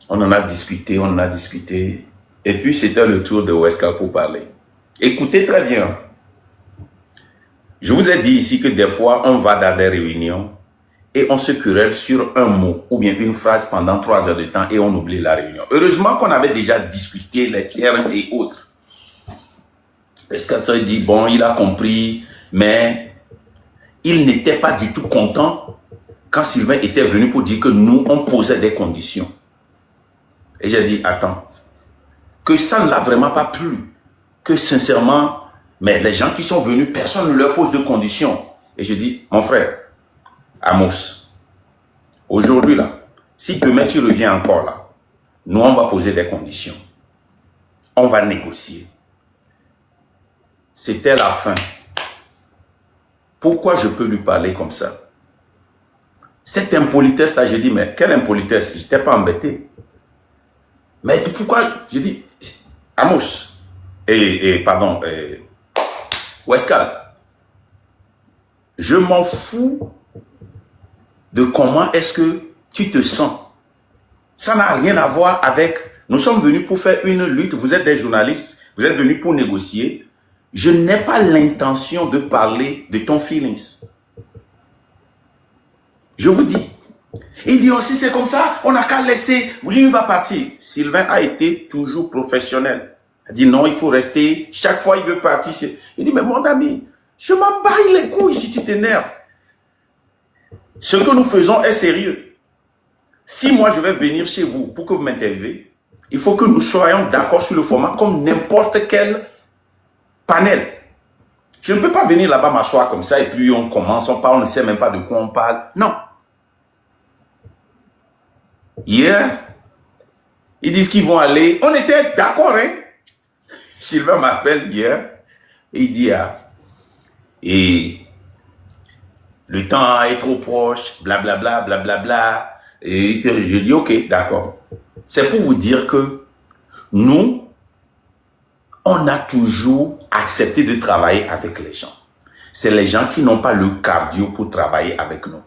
On en a discuté, on en a discuté. Et puis, c'était le tour de Weska pour parler. Écoutez très bien. Je vous ai dit ici que des fois, on va dans des réunions et on se querelle sur un mot ou bien une phrase pendant 3 heures de temps et on oublie la réunion. Heureusement qu'on avait déjà discuté les termes et autres. Weska dit, bon, il a compris, mais il n'était pas du tout content quand Sylvain était venu pour dire que nous, on posait des conditions. Et j'ai dit, attends, que ça ne l'a vraiment pas plu, que sincèrement, mais les gens qui sont venus, personne ne leur pose de conditions. Et je dis, mon frère, Amos, aujourd'hui là, si demain tu reviens encore là, nous on va poser des conditions. On va négocier. C'était la fin. Pourquoi je peux lui parler comme ça? Cette impolitesse là, je dis, mais quelle impolitesse? Je n'étais pas embêté. Mais pourquoi? Je dis, Amos, pardon, Weska, je m'en fous de comment est-ce que tu te sens. Ça n'a rien à voir avec... Nous sommes venus pour faire une lutte, vous êtes des journalistes, vous êtes venus pour négocier. Je n'ai pas l'intention de parler de ton feelings. Je vous dis. Il dit aussi, c'est comme ça, on n'a qu'à laisser, lui il va partir. Sylvain a été toujours professionnel. Il dit non, il faut rester, chaque fois il veut partir. Il dit, mais mon ami, je m'en bats les couilles si tu t'énerves. Ce que nous faisons est sérieux. Si moi je vais venir chez vous pour que vous m'interviewez, il faut que nous soyons d'accord sur le format comme n'importe quel panel. Je ne peux pas venir là-bas m'asseoir comme ça et puis on commence, on parle, on ne sait même pas de quoi on parle. Non. Hier, ils disent qu'ils vont aller. On était d'accord, hein? Sylvain m'appelle hier et il dit, et le temps est trop proche, blablabla, blablabla. Et je dis, ok, d'accord. C'est pour vous dire que nous, on a toujours accepté de travailler avec les gens. C'est les gens qui n'ont pas le cardio pour travailler avec nous.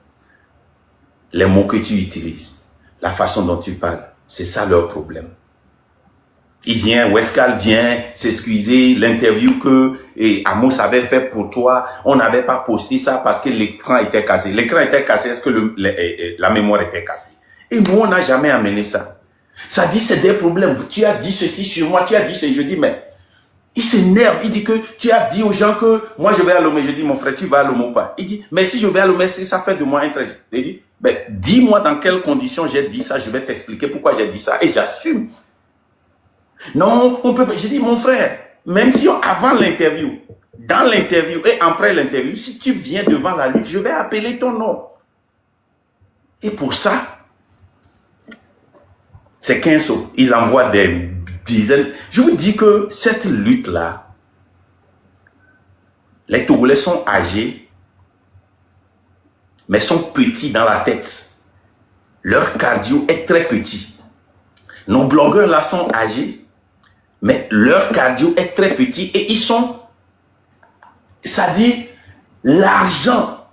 Les mots que tu utilises, la façon dont tu parles, c'est ça leur problème. Il vient, Weskal vient s'excuser, l'interview que Amos avait fait pour toi, on n'avait pas posté ça parce que l'écran était cassé. L'écran était cassé, est-ce que la mémoire était cassée? Et nous, on n'a jamais amené ça. Ça dit, c'est des problèmes. Tu as dit ceci sur moi, tu as dit ceci. Je dis, mais il s'énerve. Il dit que tu as dit aux gens que moi, je vais à Lomé. Je dis, mon frère, tu vas à Lomé ou pas? Il dit, mais si je vais à Lomé, ça fait de moi un très... Il dit, ben, dis-moi dans quelles conditions j'ai dit ça, je vais t'expliquer pourquoi j'ai dit ça. Et j'assume. Non, on peut pas. J'ai dit, mon frère, même si avant l'interview, dans l'interview et après l'interview, si tu viens devant la lutte, je vais appeler ton nom. Et pour ça, c'est 15 sauts. Ils envoient des dizaines. Je vous dis que cette lutte-là, les Togolais sont âgés, mais sont petits dans la tête. Leur cardio est très petit. Nos blogueurs là sont âgés, mais leur cardio est très petit et ils sont, ça dit, l'argent.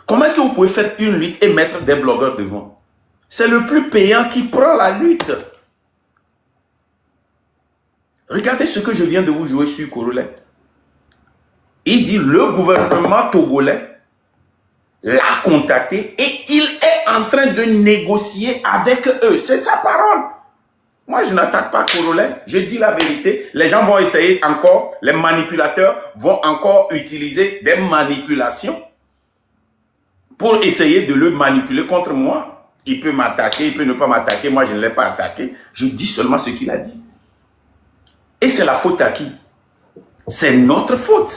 Comment est-ce que vous pouvez faire une lutte et mettre des blogueurs devant? C'est le plus payant qui prend la lutte. Regardez ce que je viens de vous jouer sur Corolet. Il dit, le gouvernement togolais l'a contacté et il est en train de négocier avec eux. C'est sa parole. Moi, je n'attaque pas Corolet. Je dis la vérité. Les gens vont essayer encore, les manipulateurs vont encore utiliser des manipulations pour essayer de le manipuler contre moi. Il peut m'attaquer, il peut ne pas m'attaquer. Moi, je ne l'ai pas attaqué. Je dis seulement ce qu'il a dit. Et c'est la faute à qui? C'est notre faute.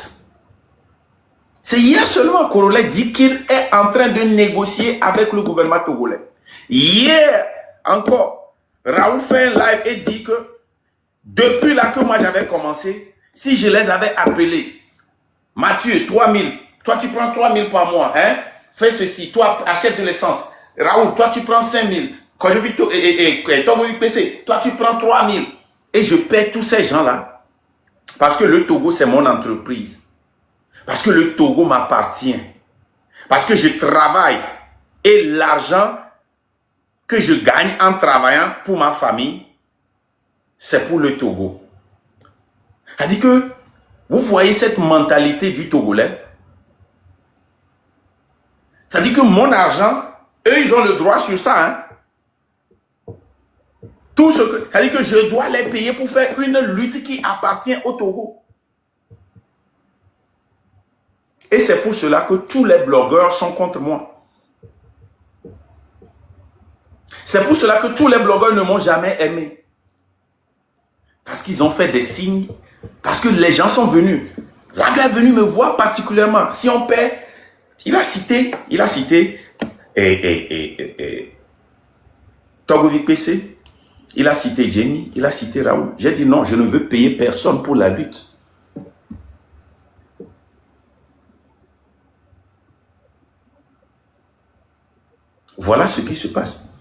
C'est hier seulement que Corolet dit qu'il est en train de négocier avec le gouvernement togolais. Hier encore, Raoul fait un live et dit que depuis là que moi j'avais commencé, si je les avais appelés, Mathieu, 3000, toi tu prends 3000 par mois, hein? Fais ceci, toi achète de l'essence. Raoul, toi tu prends 5000. Quand je vis toi tu prends 3000. Et je paie tous ces gens-là. Parce que le Togo, c'est mon entreprise. Parce que le Togo m'appartient. Parce que je travaille et l'argent que je gagne en travaillant pour ma famille, c'est pour le Togo. C'est-à-dire que vous voyez cette mentalité du Togolais. C'est-à-dire que mon argent, eux, ils ont le droit sur ça. Hein. Tout ce que, c'est-à-dire que je dois les payer pour faire une lutte qui appartient au Togo. Et c'est pour cela que tous les blogueurs sont contre moi. C'est pour cela que tous les blogueurs ne m'ont jamais aimé. Parce qu'ils ont fait des signes. Parce que les gens sont venus. Zaga est venu me voir particulièrement. Si on paie, il a cité Togovic PC, il a cité Jenny, il a cité Raoul. J'ai dit non, je ne veux payer personne pour la lutte. Voilà ce qui se passe.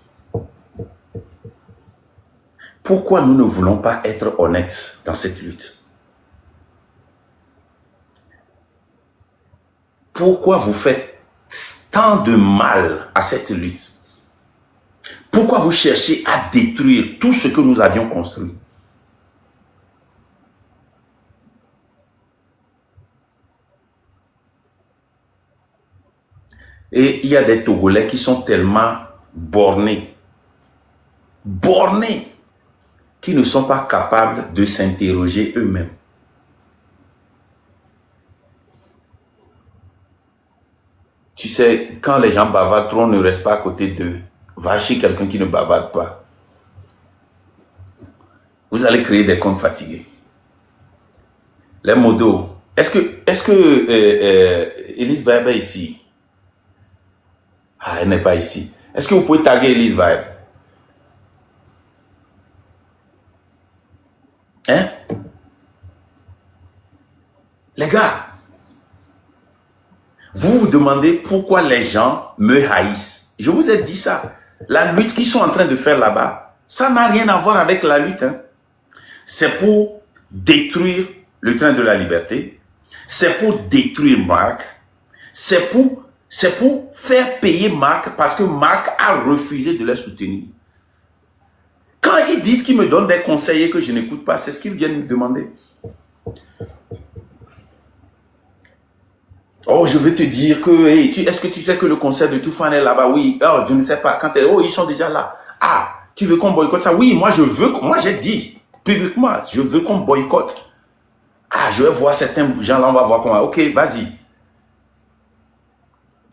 Pourquoi nous ne voulons pas être honnêtes dans cette lutte? Pourquoi vous faites tant de mal à cette lutte? Pourquoi vous cherchez à détruire tout ce que nous avions construit? Et il y a des Togolais qui sont tellement bornés, qui ne sont pas capables de s'interroger eux-mêmes. Tu sais, quand les gens bavardent trop, on ne reste pas à côté d'eux. Va chez quelqu'un qui ne bavarde pas. Vous allez créer des comptes fatigués. Les modos. Est-ce que Elise Vibe est ici? Ah, elle n'est pas ici. Est-ce que vous pouvez taguer Elise Vibe? Hein? Les gars, vous vous demandez pourquoi les gens me haïssent. Je vous ai dit ça. La lutte qu'ils sont en train de faire là-bas, ça n'a rien à voir avec la lutte. Hein. C'est pour détruire le train de la liberté. C'est pour détruire Marc. C'est pour faire payer Marc parce que Marc a refusé de les soutenir. Quand ils disent qu'ils me donnent des conseils et que je n'écoute pas, c'est ce qu'ils viennent me demander. Oh, je veux te dire que, hey, est-ce que tu sais que le concert de Toufan est là-bas? Oui. Oh, je ne sais pas. Quand ils sont déjà là. Ah, tu veux qu'on boycotte ça? Oui, moi j'ai dit publiquement, je veux qu'on boycotte. Ah, je vais voir certains gens là, on va voir comment. Ok, vas-y.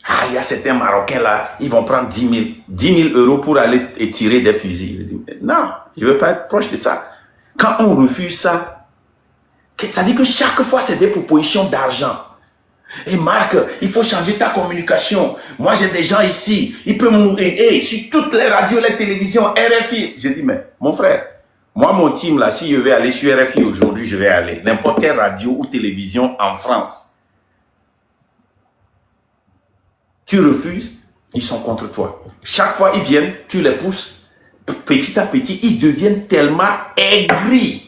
Ah, il y a certains Marocains là, ils vont prendre 10 000 euros pour aller et tirer des fusils. Je dis, non, je ne veux pas être proche de ça. Quand on refuse ça, ça dit que chaque fois c'est des propositions d'argent. Et Marc, il faut changer ta communication. Moi, j'ai des gens ici. Ils peuvent mourir. Et sur toutes les radios, les télévisions, RFI. Je dis, mais mon frère, moi, mon team, là, si je vais aller sur RFI aujourd'hui, je vais aller. N'importe quelle radio ou télévision en France. Tu refuses, ils sont contre toi. Chaque fois, ils viennent, tu les pousses. Petit à petit, ils deviennent tellement aigris.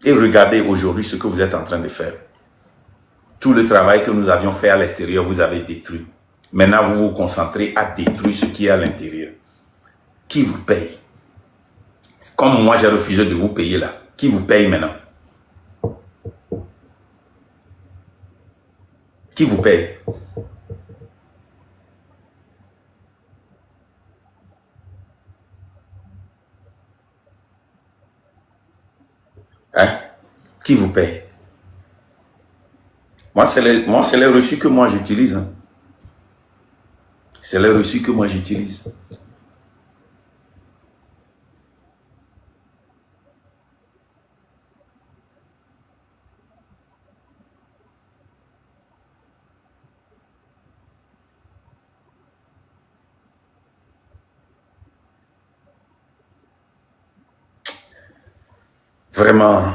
Et regardez aujourd'hui ce que vous êtes en train de faire. Tout le travail que nous avions fait à l'extérieur, vous avez détruit. Maintenant, vous vous concentrez à détruire ce qui est à l'intérieur. Qui vous paye? Comme moi, j'ai refusé de vous payer là. Qui vous paye maintenant? Qui vous paye? Hein? Qui vous paye? Moi, c'est les reçus que moi j'utilise. Hein. C'est les reçus que moi j'utilise. Vraiment.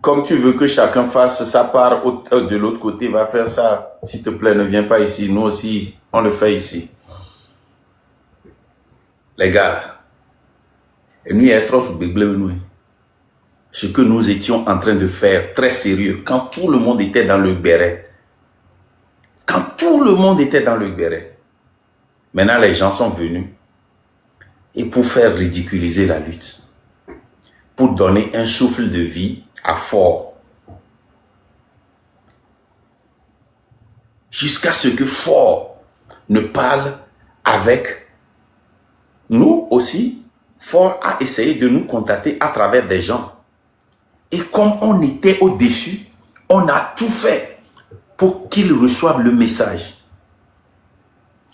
comme tu veux que chacun fasse sa part de l'autre côté, va faire ça. S'il te plaît, ne viens pas ici. Nous aussi, on le fait ici. Les gars, et nous, il y a trop de nous. Ce que nous étions en train de faire, très sérieux, quand tout le monde était dans le béret. Quand tout le monde était dans le béret. Maintenant, les gens sont venus. Et pour faire ridiculiser la lutte. Pour donner un souffle de vie à Fort. Jusqu'à ce que Fort ne parle avec nous aussi. Fort a essayé de nous contacter à travers des gens. Et comme on était au-dessus, on a tout fait pour qu'ils reçoivent le message.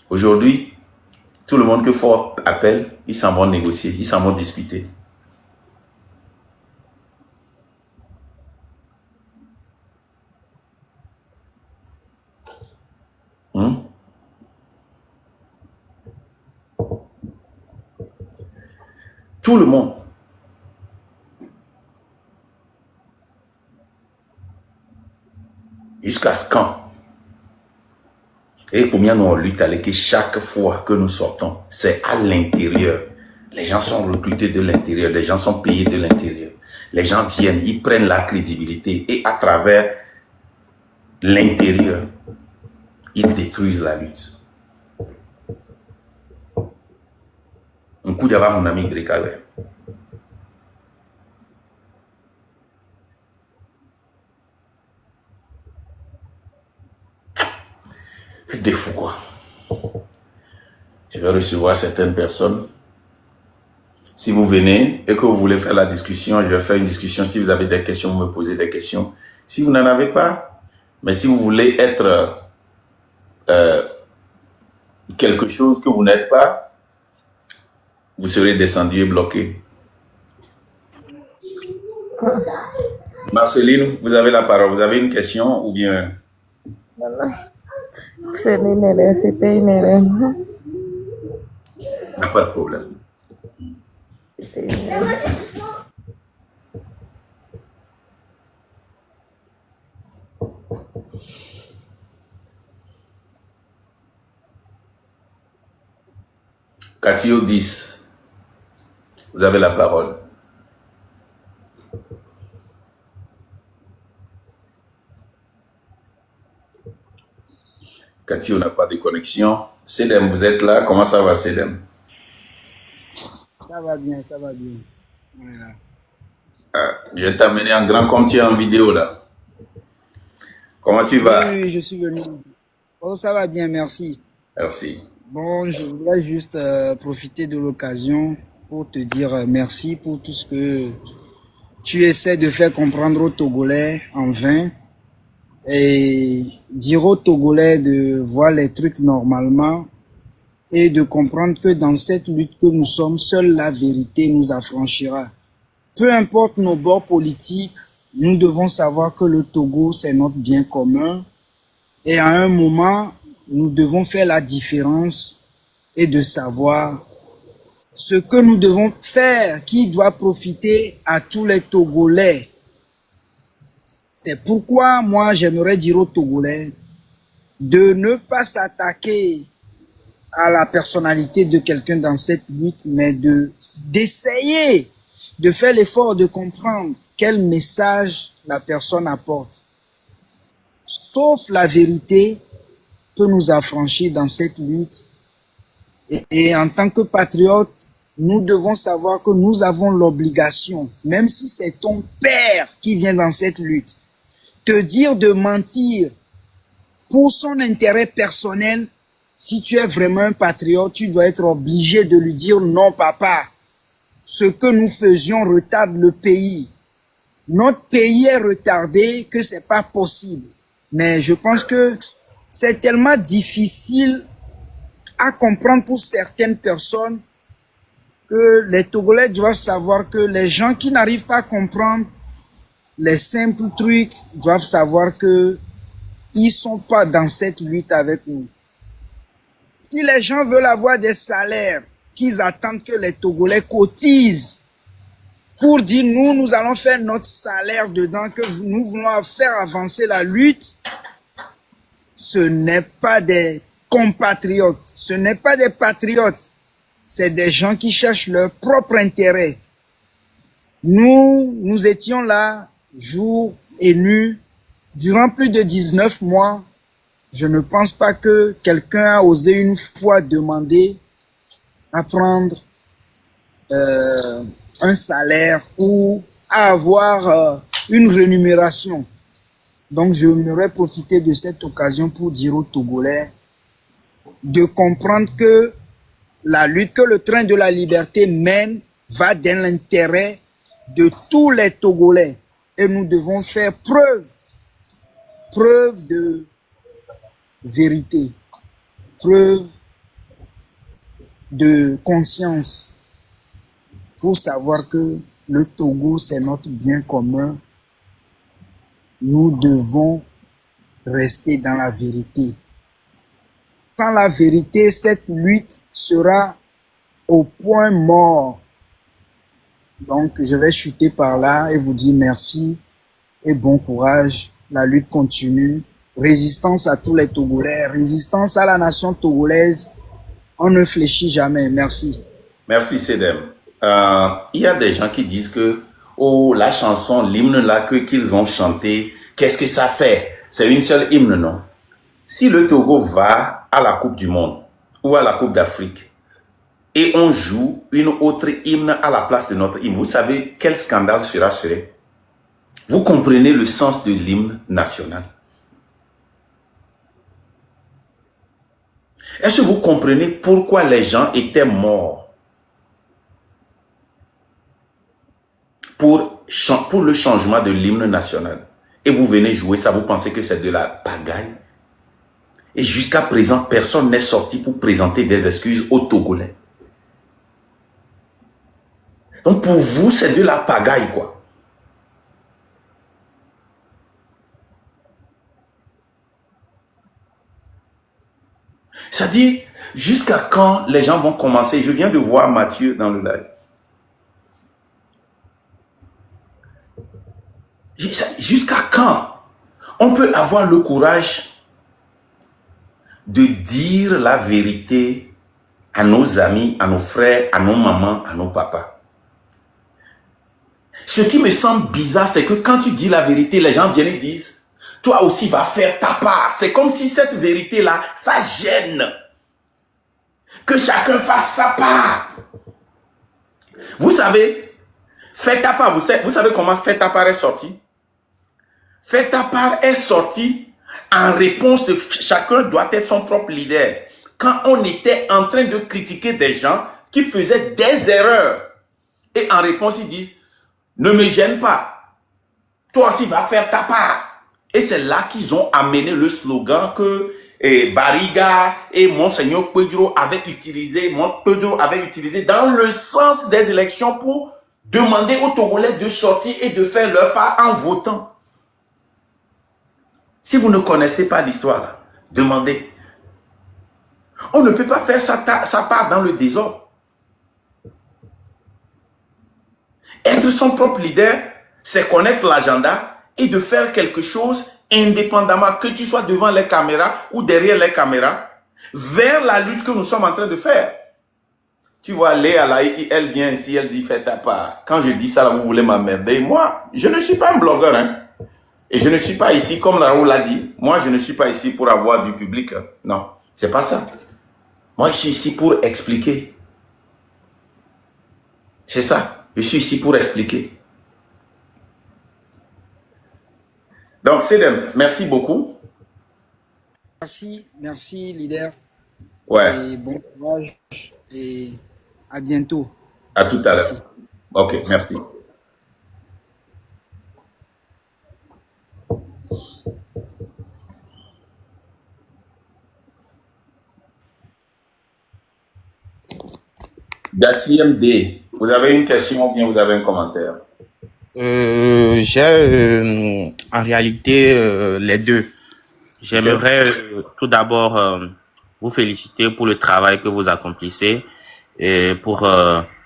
Aujourd'hui, tout le monde que Fort appelle, ils s'en vont négocier, ils s'en vont discuter. Tout le monde. Jusqu'à ce quand? Et combien nous on lutte avec que chaque fois que nous sortons, c'est à l'intérieur. Les gens sont recrutés de l'intérieur, les gens sont payés de l'intérieur. Les gens viennent, ils prennent la crédibilité et à travers l'intérieur, ils détruisent la lutte. Un coup d'avant, mon ami Grécaoué. Des fous, quoi. Je vais recevoir certaines personnes. Si vous venez et que vous voulez faire la discussion, je vais faire une discussion. Si vous avez des questions, vous me posez des questions. Si vous n'en avez pas, mais si vous voulez être quelque chose que vous n'êtes pas, vous serez descendu et bloqué. Marceline, vous avez la parole. Vous avez une question ou bien... C'était une erreur, c'était une erreur. Il n'y a pas de problème. C'était une erreur. Catio 10, vous avez la parole. Catio n'a pas de connexion. Sedem, vous êtes là? Comment ça va, Sedem? Ça va bien, ça va bien. Voilà. Je vais t'amener en grand comme tu es en vidéo là. Comment tu vas? Oui, je suis venu. Oh, ça va bien, merci. Merci. Bon, je voudrais juste profiter de l'occasion pour te dire merci pour tout ce que tu essaies de faire comprendre aux Togolais en vain et dire aux Togolais de voir les trucs normalement et de comprendre que dans cette lutte que nous sommes, seule la vérité nous affranchira. Peu importe nos bords politiques, nous devons savoir que le Togo, c'est notre bien commun. Et à un moment, nous devons faire la différence et de savoir ce que nous devons faire qui doit profiter à tous les Togolais. C'est pourquoi moi, j'aimerais dire aux Togolais de ne pas s'attaquer à la personnalité de quelqu'un dans cette lutte, mais d'essayer de faire l'effort de comprendre quel message la personne apporte. Sauf la vérité peut nous affranchir dans cette lutte. Et en tant que patriotes, nous devons savoir que nous avons l'obligation, même si c'est ton père qui vient dans cette lutte, te dire de mentir pour son intérêt personnel. Si tu es vraiment un patriote, tu dois être obligé de lui dire non, papa. Ce que nous faisions retarde le pays. Notre pays est retardé que c'est pas possible. Mais je pense que c'est tellement difficile à comprendre pour certaines personnes que les Togolais doivent savoir que les gens qui n'arrivent pas à comprendre les simples trucs doivent savoir que ils sont pas dans cette lutte avec nous. Si les gens veulent avoir des salaires, qu'ils attendent que les Togolais cotisent pour dire nous allons faire notre salaire dedans, que nous voulons faire avancer la lutte. Ce n'est pas des compatriotes, ce n'est pas des patriotes, c'est des gens qui cherchent leur propre intérêt. Nous étions là, jour et nuit, durant plus de 19 mois. Je ne pense pas que quelqu'un a osé une fois demander à prendre un salaire ou à avoir une rémunération. Donc, je m'aurais profité de cette occasion pour dire aux Togolais de comprendre que la lutte, que le train de la liberté mène, va dans l'intérêt de tous les Togolais. Et nous devons faire preuve de vérité, preuve de conscience pour savoir que le Togo, c'est notre bien commun. Nous devons rester dans la vérité. Sans la vérité, cette lutte sera au point mort. Donc, je vais chuter par là et vous dire merci et bon courage. La lutte continue. Résistance à tous les Togolais, résistance à la nation togolaise. On ne fléchit jamais. Merci. Merci, Sedem. Il y a des gens qui disent que oh, la chanson, l'hymne là qu'ils ont chanté, qu'est-ce que ça fait? C'est une seule hymne, non? Si le Togo va à la Coupe du Monde ou à la Coupe d'Afrique et on joue une autre hymne à la place de notre hymne, vous savez quel scandale sera fait? Vous comprenez le sens de l'hymne national? Est-ce que vous comprenez pourquoi les gens étaient morts pour le changement de l'hymne national? Et vous venez jouer ça, vous pensez que c'est de la pagaille? Et jusqu'à présent, personne n'est sorti pour présenter des excuses aux Togolais. Donc pour vous, c'est de la pagaille, quoi. C'est-à-dire, jusqu'à quand les gens vont commencer? Je viens de voir Mathieu dans le live. Jusqu'à quand on peut avoir le courage de dire la vérité à nos amis, à nos frères, à nos mamans, à nos papas? Ce qui me semble bizarre, c'est que quand tu dis la vérité, les gens viennent et disent, toi aussi va faire ta part. C'est comme si cette vérité-là, ça gêne. Que chacun fasse sa part. Vous savez, fais ta part, vous savez comment Fais ta part est sorti? Fais ta part est sorti en réponse de chacun doit être son propre leader. Quand on était en train de critiquer des gens qui faisaient des erreurs. Et en réponse, ils disent, ne me gêne pas. Toi aussi, va faire ta part. Et c'est là qu'ils ont amené le slogan que Bariga et Monseigneur Pedro avaient utilisé, dans le sens des élections pour demander aux Togolais de sortir et de faire leur part en votant. Si vous ne connaissez pas l'histoire, demandez. On ne peut pas faire sa part dans le désordre. Être son propre leader, c'est connaître l'agenda et de faire quelque chose indépendamment, que tu sois devant les caméras ou derrière les caméras, vers la lutte que nous sommes en train de faire. Tu vois, Léa, là, elle vient ici, elle dit, fais ta part. Quand je dis ça, là, vous voulez m'emmerder. Moi, je ne suis pas un blogueur, hein. Et je ne suis pas ici, comme Raoul l'a dit, moi, je ne suis pas ici pour avoir du public. Hein. Non, c'est pas ça. Moi, je suis ici pour expliquer. C'est ça. Je suis ici pour expliquer. Donc, Sedem, merci beaucoup. Merci, leader. Ouais. Et bon courage et à bientôt. À tout à l'heure. Ok, merci. Dassi MD, vous avez une question ou bien vous avez un commentaire? J'ai en réalité les deux. J'aimerais tout d'abord vous féliciter pour le travail que vous accomplissez et pour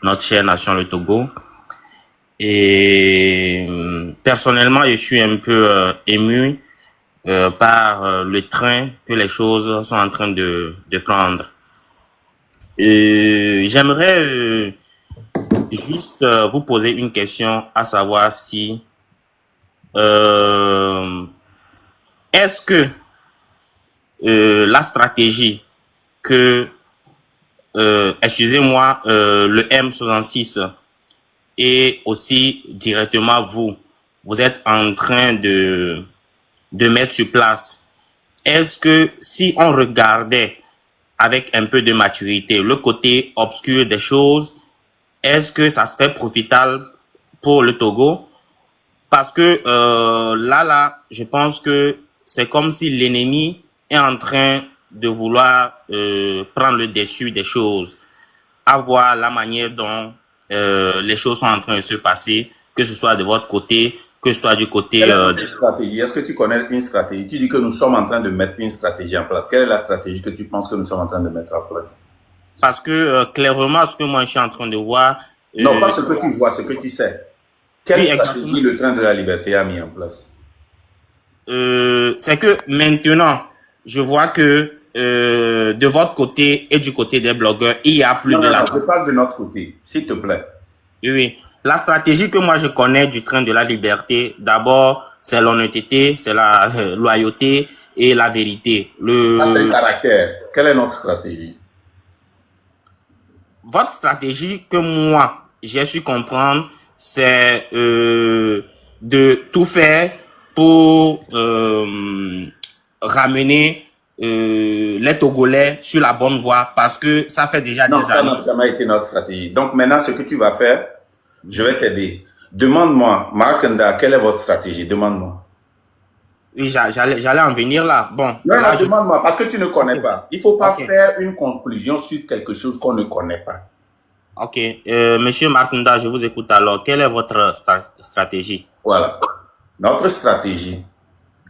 notre chère nation, le Togo. Et j'aimerais aussi vous féliciter pour le travail que vous accomplissez et pour notre chère nation, le Togo. Et j'aimerais tout d'abord vous féliciter pour le travail que vous accomplissez et pour notre chère nation, le Togo. Et j'aimerais tout d'abord vous féliciter pour le travail que vous accomplissez et pour notre chère nation, le Togo. Et personnellement, je suis un peu ému par le train que les choses sont en train de prendre. J'aimerais juste vous poser une question, à savoir si euh, est-ce que la stratégie que, excusez-moi, le M66 et aussi directement vous êtes en train de mettre sur place, est-ce que si on regardait avec un peu de maturité le côté obscur des choses, est-ce que ça serait profitable pour le Togo? Parce que là, je pense que c'est comme si l'ennemi est en train de vouloir prendre le dessus des choses, à voir la manière dont les choses sont en train de se passer, que ce soit de votre côté, que ce soit du côté Quelle est notre stratégie? Est-ce que tu connais une stratégie? Tu dis que nous sommes en train de mettre une stratégie en place. Quelle est la stratégie que tu penses que nous sommes en train de mettre en place? parce que clairement, ce que moi je suis en train de voir, Non, pas ce que tu vois, ce que tu sais. Quelle oui, stratégie exactement. le train de la liberté a mis en place? C'est que maintenant, je vois que de votre côté et du côté des blogueurs, il y a plus Non, de non, la... non, je parle de notre côté, s'il te plaît. Oui, oui. La stratégie que moi je connais du train de la liberté, d'abord, c'est l'honnêteté, c'est la loyauté et la vérité. Ça, c'est le caractère. Quelle est notre stratégie? Votre stratégie que moi, j'ai su comprendre, c'est de tout faire pour ramener les Togolais sur la bonne voie parce que ça fait déjà Non, des ça années. n'a jamais été notre stratégie. Donc maintenant, ce que tu vas faire, je vais t'aider. Demande-moi, Marc Nda, quelle est votre stratégie? Demande-moi. Oui, j'allais en venir là. Bon, Non, là, non, demande-moi, parce que tu ne connais pas. Il ne faut pas Ok. faire une conclusion sur quelque chose qu'on ne connaît pas. Ok. Monsieur Martunda, je vous écoute alors. Quelle est votre stratégie? Voilà. Notre stratégie,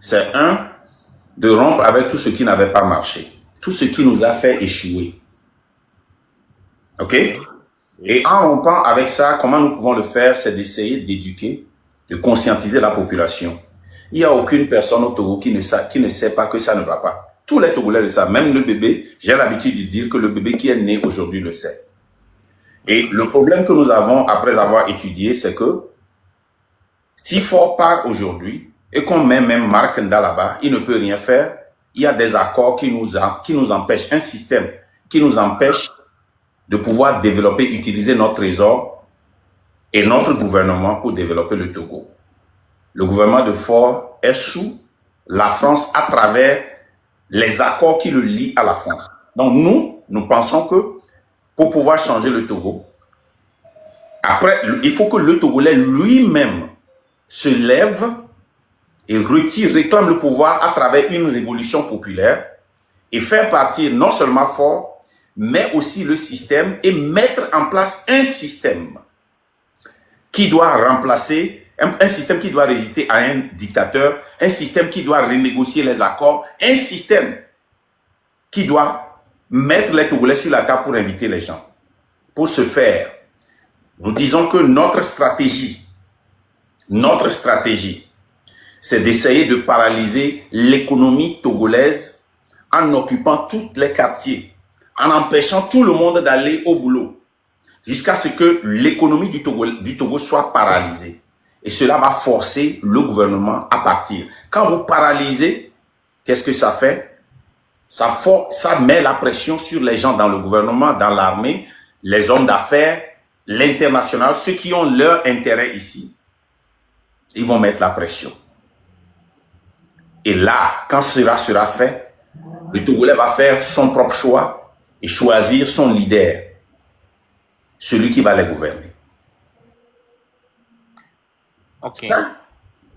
c'est de rompre avec tout ce qui n'avait pas marché. Tout ce qui nous a fait échouer. OK? Et en rompant avec ça, comment nous pouvons le faire? C'est d'essayer d'éduquer, de conscientiser la population. Il n'y a aucune personne au Togo qui ne sait pas que ça ne va pas. Tous les Togolais le savent. Même le bébé, j'ai l'habitude de dire que le bébé qui est né aujourd'hui le sait. Et le problème que nous avons après avoir étudié, c'est que si Fort part aujourd'hui et qu'on met même Marc Nda là-bas, il ne peut rien faire. Il y a des accords qui nous empêchent, un système qui nous empêche de pouvoir développer, utiliser notre trésor et notre gouvernement pour développer le Togo. Le gouvernement de Fort est sous la France à travers les accords qui le lient à la France. Donc nous pensons que pour pouvoir changer le Togo, après, il faut que le Togolais lui-même se lève et réclame le pouvoir à travers une révolution populaire et faire partir non seulement Fort, mais aussi le système et mettre en place un système qui doit remplacer, un système qui doit résister à un dictateur, un système qui doit renégocier les accords, un système qui doit mettre les Togolais sur la table pour inviter les gens. Pour ce faire, nous disons que notre stratégie, c'est d'essayer de paralyser l'économie togolaise en occupant tous les quartiers, en empêchant tout le monde d'aller au boulot, jusqu'à ce que l'économie du Togo soit paralysée. Et cela va forcer le gouvernement à partir. Quand vous paralysez, qu'est-ce que ça fait? Ça met la pression sur les gens dans le gouvernement, dans l'armée, les hommes d'affaires, l'international, ceux qui ont leur intérêt ici. Ils vont mettre la pression. Et là, quand cela sera fait, le Togolais va faire son propre choix et choisir son leader, celui qui va les gouverner. Ok.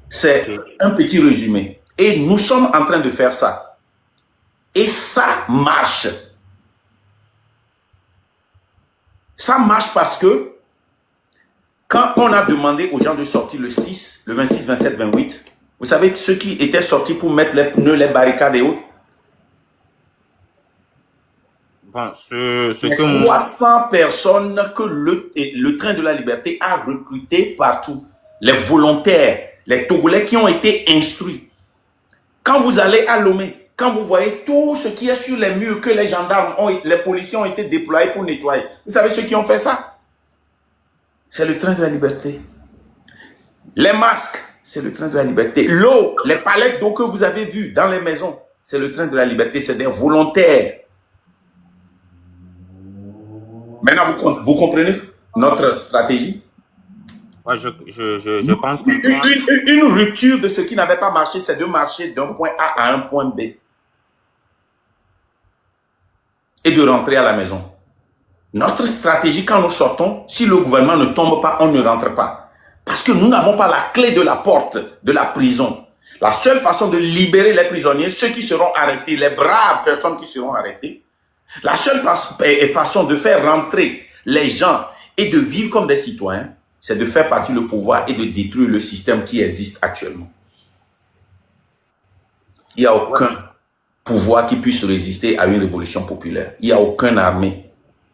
C'est un petit résumé. Et nous sommes en train de faire ça. Et ça marche. Ça marche parce que quand on a demandé aux gens de sortir le 6, le 26, 27, 28, vous savez ceux qui étaient sortis pour mettre les pneus, les barricades et autres, Bon, ce Les que moi... 300 personnes que le train de la liberté a recrutées partout. Les volontaires, les Togolais qui ont été instruits. Quand vous allez à Lomé, quand vous voyez tout ce qui est sur les murs que les gendarmes, les policiers ont été déployés pour nettoyer, vous savez ceux qui ont fait ça? C'est le train de la liberté. Les masques, c'est le train de la liberté. L'eau, les palettes d'eau que vous avez vues dans les maisons, c'est le train de la liberté, c'est des volontaires. Maintenant, vous comprenez notre stratégie? Ouais, je pense que... Une rupture de ce qui n'avait pas marché, c'est de marcher d'un point A à un point B. Et de rentrer à la maison. Notre stratégie, quand nous sortons, si le gouvernement ne tombe pas, on ne rentre pas. Parce que nous n'avons pas la clé de la porte de la prison. La seule façon de libérer les prisonniers, ceux qui seront arrêtés, les braves personnes qui seront arrêtées, la seule façon de faire rentrer les gens et de vivre comme des citoyens, c'est de faire partie du pouvoir et de détruire le système qui existe actuellement. Il n'y a aucun pouvoir qui puisse résister à une révolution populaire. Il n'y a aucune armée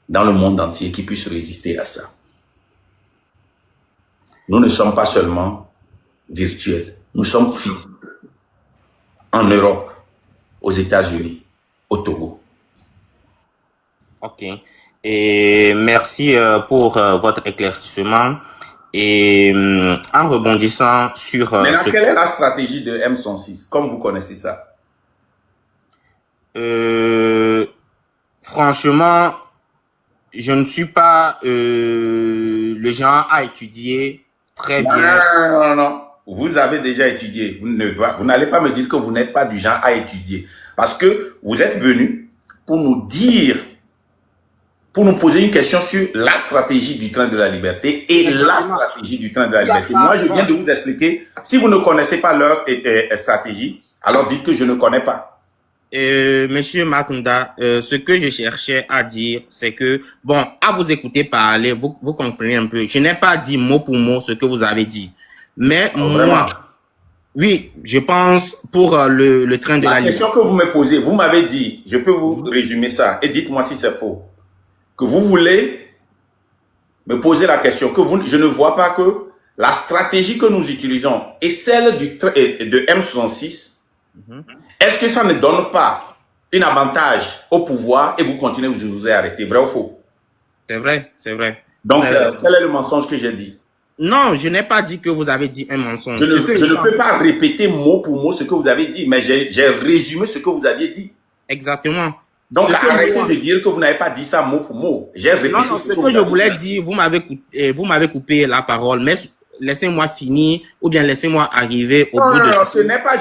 dans le monde entier qui puisse résister à ça. Nous ne sommes pas seulement virtuels, nous sommes physiques. En Europe, aux États-Unis, au Togo. Ok. Et merci pour votre éclaircissement. Et en rebondissant sur... Maintenant, quelle est la stratégie de M106, comme vous connaissez ça? Franchement, je ne suis pas le genre à étudier très bien. Non. Vous avez déjà étudié. Vous n'allez pas me dire que vous n'êtes pas du genre à étudier. Parce que vous êtes venu pour nous dire, pour nous poser une question sur la stratégie du train de la liberté et la stratégie du train de la liberté. Moi, je viens de vous expliquer. Si vous ne connaissez pas leur stratégie, alors dites que je ne connais pas. Monsieur Makunda, ce que je cherchais à dire, c'est que, bon, à vous écouter parler, vous comprenez un peu. Je n'ai pas dit mot pour mot ce que vous avez dit. Mais moi, oui, je pense pour le train de la liberté. La question que vous me posez, vous m'avez dit, je peux vous résumer ça et dites-moi si c'est faux. Que vous voulez me poser la question, que je ne vois pas que la stratégie que nous utilisons est celle de M66. Est-ce que ça ne donne pas un avantage au pouvoir et vous continuez, je vous ai arrêté, vrai ou faux? C'est vrai, c'est vrai. Donc, quel est le mensonge que j'ai dit? Non, je n'ai pas dit que vous avez dit un mensonge. Je ne peux pas répéter mot pour mot ce que vous avez dit, mais j'ai résumé ce que vous aviez dit. Exactement. Donc, arrêtez de dire que vous n'avez pas dit ça mot pour mot. J'ai répété non, ce que je voulais dire, vous m'avez coupé la parole, mais laissez-moi finir ou bien laissez-moi arriver au bout de... Non, ce n'est pas...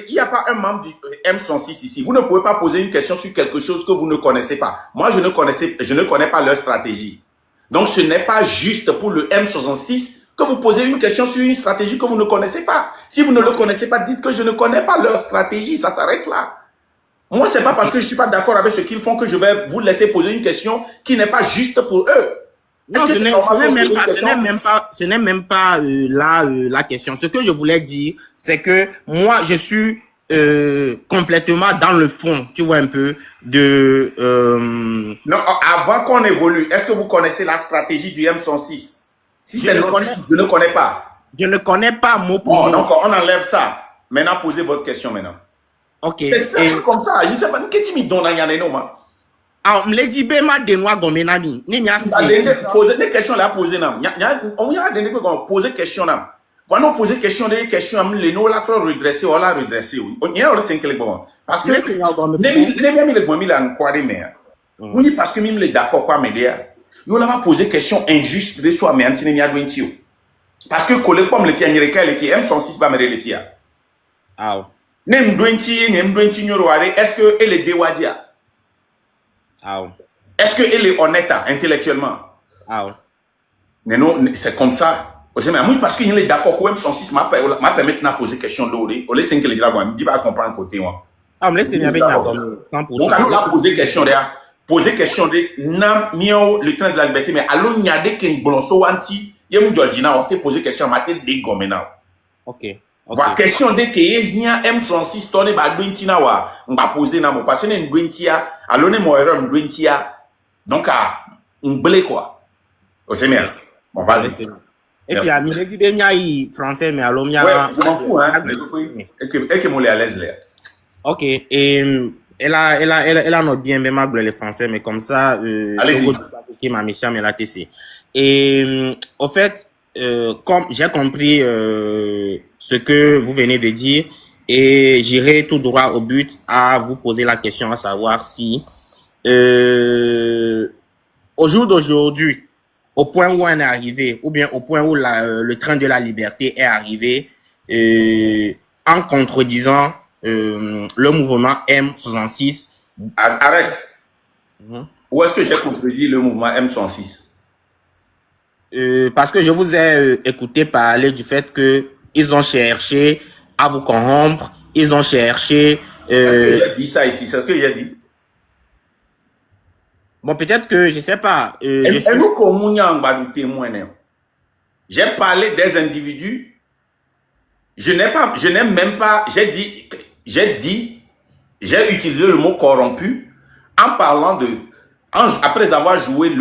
Il n'y a pas un membre du M106 ici. Vous ne pouvez pas poser une question sur quelque chose que vous ne connaissez pas. Moi, je ne connais pas leur stratégie. Donc, ce n'est pas juste pour le M66 que vous posez une question sur une stratégie que vous ne connaissez pas. Si vous ne le connaissez pas, dites que je ne connais pas leur stratégie. Ça s'arrête là. Moi, c'est pas parce que je suis pas d'accord avec ce qu'ils font que je vais vous laisser poser une question qui n'est pas juste pour eux. Non, ce n'est même pas la question. Ce que je voulais dire, c'est que moi, je suis complètement dans le fond, tu vois un peu, de... Non, avant qu'on évolue, est-ce que vous connaissez la stratégie du M106? Si c'est je ne connais pas. Je ne connais pas mot pour mot. Donc, on enlève ça. Maintenant, posez votre question maintenant. Ok. C'est comme ça. Je ne sais pas, qu'est-ce que tu me donnes à Yaneno, man? Ah, me dit ben ma denwa gomenami. Ni nya si. Poser des questions là, poser nam. On y a donné que poser question nam. Quand on pose question des questions, les nous là trop redresser ou là redresser. On y a aussi un bon. Parce que les mêmes les gomi là quoi des mais. On dit parce que même les d'accord quoi mais derrière. Yo là va poser question injuste de soi mais antine mi adwentio. Parce que collègue comme les filles nyereka les filles M106 ba mere les filles. Ah. Nem dwenti nyoro are est-ce que elle est dewadia? Ah. Est-ce qu'elle est honnête intellectuellement? Ah. Non, c'est comme ça. Parce qu'il est d'accord que M106 m'a permis de poser question d'oré. On laisse que les gens me disent pas comprendre côté moi. Ah, me laisse bien avec 100%. Donc, on a posé question derrière. Poser question de nam mio le train de la liberté mais allons n'y a des qui blonso anti yemu Georgina on te poser question matin de gomena. OK. Voilà, question de que y a M66 tonne ba dointina wa on va poser na mo parce que une dointia alors ne mo erreur dointia donc à un blé quoi. Oh c'est bien. Bon vas-y. Et puis à Mireille Bemia il français mais alors mia ouais, je m'en fous hein. Et que moi à l'aise là. OK et elle a notre bien même les français mais comme ça allez-y. Ma mission mais la TC. Et au fait comme j'ai compris ce que vous venez de dire et j'irai tout droit au but à vous poser la question à savoir si au jour d'aujourd'hui, au point où on est arrivé, ou bien au point où le train de la liberté est arrivé, en contredisant le mouvement M66. Arrête. Où est-ce que j'ai contredit le mouvement M66? Parce que je vous ai écouté parler du fait que ils ont cherché à vous corrompre, ils ont cherché. Est-ce que j'ai dit ça ici? C'est ce que j'ai dit. Bon, peut-être que je sais pas. J'ai parlé des individus. Je n'ai même pas. J'ai utilisé le mot corrompu en parlant après avoir joué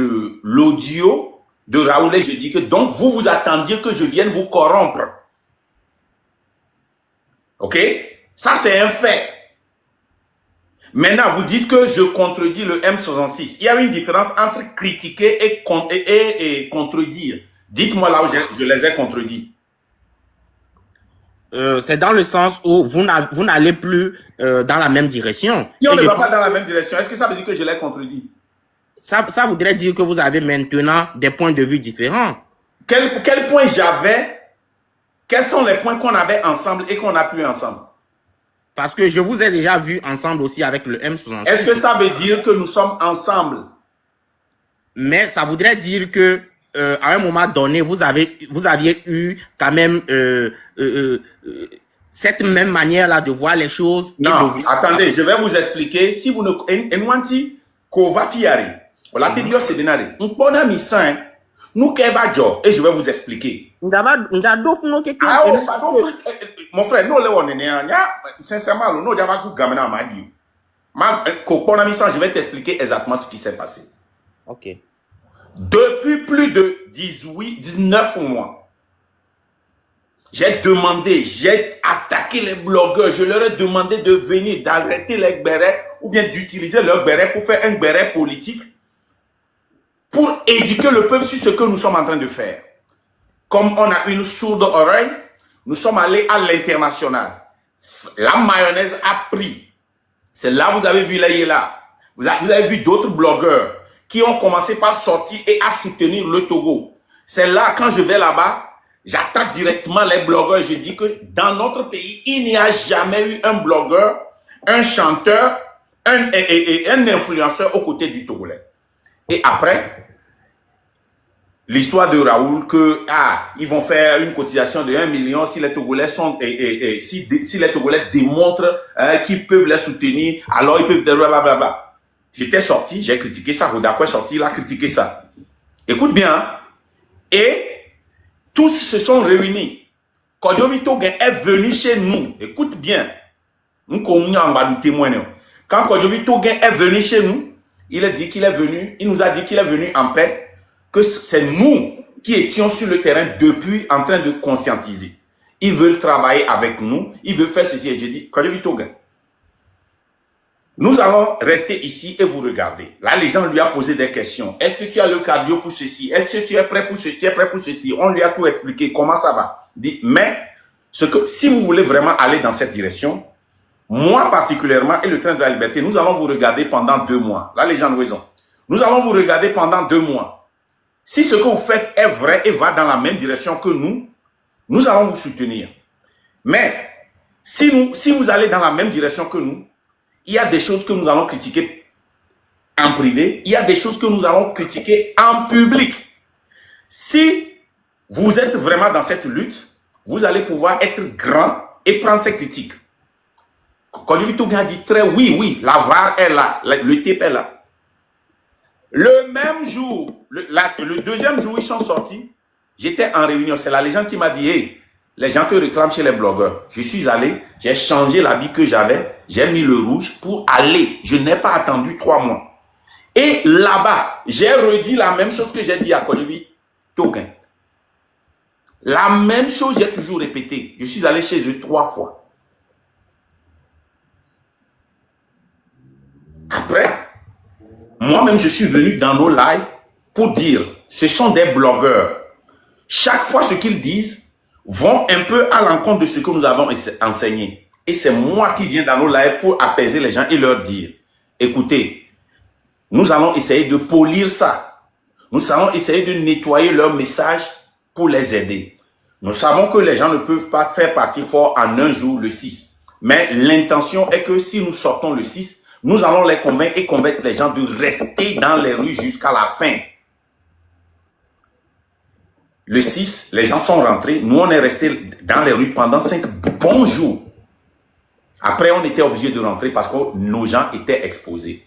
l'audio de Raoul, je dis que donc vous attendiez que je vienne vous corrompre. Ok? Ça, c'est un fait. Maintenant, vous dites que je contredis le M66. Il y a une différence entre critiquer et contredire. Dites-moi là où je les ai contredits. C'est dans le sens où vous n'allez plus dans la même direction. Si on ne va pas dans la même direction, est-ce que ça veut dire que je l'ai contredit? Ça voudrait dire que vous avez maintenant des points de vue différents. Quel point j'avais? Quels sont les points qu'on avait ensemble et qu'on n'a plus ensemble? Parce que je vous ai déjà vu ensemble aussi avec le M66. Est-ce que ça veut dire que nous sommes ensemble? Mais ça voudrait dire que à un moment donné, vous aviez eu quand même cette même manière-là de voir les choses. Non, attendez, je vais vous expliquer. Si vous ne... Enwanti, Kova Fiari, la Tébio Sédénare, on peut en misin, nous Keva Job, et je vais vous expliquer. Mon frère, nous, on est sincèrement, nous, on a gamena à Madi. Je vais t'expliquer exactement ce qui s'est passé. Ok. Depuis plus de 19 mois, j'ai attaqué les blogueurs, je leur ai demandé de venir, d'arrêter les bérets ou bien d'utiliser leurs bérets pour faire un béret politique pour éduquer le peuple sur ce que nous sommes en train de faire. Comme on a une sourde oreille, nous sommes allés à l'international. La mayonnaise a pris. C'est là vous avez vu là. Vous avez vu d'autres blogueurs qui ont commencé par sortir et à soutenir le Togo. C'est là, quand je vais là-bas, j'attaque directement les blogueurs. Je dis que dans notre pays, il n'y a jamais eu un blogueur, un chanteur, un influenceur aux côtés du Togolais. Et après, l'histoire de Raoul que ils vont faire une cotisation de 1 million si les Togolais sont si les Togolais démontrent qu'ils peuvent les soutenir, alors ils peuvent blablabla. J'étais sorti, j'ai critiqué ça. Rodako est sorti, il a critiqué ça. Écoute bien, hein? Et tous se sont réunis. Kodjovi Togen est venu chez nous. Écoute bien. Quand Kodjovi Togen est venu chez nous, il nous a dit qu'il est venu en paix, que c'est nous qui étions sur le terrain depuis en train de conscientiser. Ils veulent travailler avec nous, ils veulent faire ceci. Et j'ai dit, Kodjovi Togen, nous allons rester ici et vous regarder. Là, les gens lui ont posé des questions. Est-ce que tu as le cardio pour ceci? Est-ce que tu es prêt pour ceci? Tu es prêt pour ceci? On lui a tout expliqué. Comment ça va? Dit, mais si vous voulez vraiment aller dans cette direction, moi particulièrement et le train de la liberté, nous allons vous regarder pendant 2 mois. Là, les gens ont raison. Nous allons vous regarder pendant 2 mois. Si ce que vous faites est vrai et va dans la même direction que nous, nous allons vous soutenir. Mais si vous allez dans la même direction que nous, il y a des choses que nous allons critiquer en privé. Il y a des choses que nous allons critiquer en public. Si vous êtes vraiment dans cette lutte, vous allez pouvoir être grand et prendre ces critiques. Quand je a dit très oui, la VAR est là, le TP est là. Le même jour, le 2e jour où ils sont sortis, j'étais en réunion. C'est la légende qui m'a dit, hey, les gens te réclament chez les blogueurs. Je suis allé, j'ai changé l'habit que j'avais, j'ai mis le rouge pour aller. Je n'ai pas attendu 3 mois. Et là-bas, j'ai redit la même chose que j'ai dit à Kojovi Token. La même chose, j'ai toujours répété. Je suis allé chez eux 3 fois. Après, moi-même, je suis venu dans nos lives pour dire, ce sont des blogueurs. Chaque fois, ce qu'ils disent vont un peu à l'encontre de ce que nous avons enseigné. Et c'est moi qui viens dans nos lives pour apaiser les gens et leur dire, écoutez, nous allons essayer de polir ça. Nous allons essayer de nettoyer leur message pour les aider. Nous savons que les gens ne peuvent pas faire partie fort en un jour, le 6. Mais l'intention est que si nous sortons le 6, nous allons les convaincre et convaincre les gens de rester dans les rues jusqu'à la fin. Le 6, les gens sont rentrés. Nous, on est restés dans les rues pendant 5 bons jours. Après, on était obligé de rentrer parce que nos gens étaient exposés.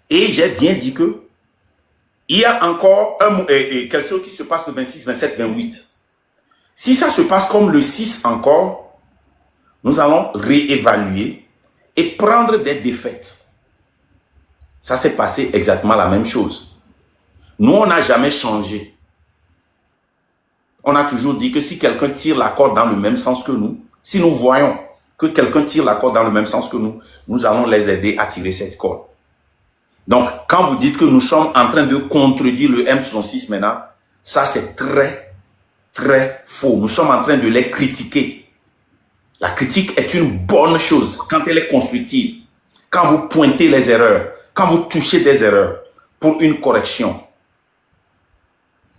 Et j'ai bien dit que il y a encore quelque chose qui se passe le 26, 27, 28. Si ça se passe comme le 6 encore, nous allons réévaluer et prendre des défaites. Ça s'est passé exactement la même chose. Nous, on n'a jamais changé. On a toujours dit que si quelqu'un tire la corde dans le même sens que nous, si nous voyons que quelqu'un tire la corde dans le même sens que nous, nous allons les aider à tirer cette corde. Donc, quand vous dites que nous sommes en train de contredire le M66 maintenant, ça c'est très, très faux. Nous sommes en train de les critiquer. La critique est une bonne chose quand elle est constructive. Quand vous pointez les erreurs, quand vous touchez des erreurs pour une correction.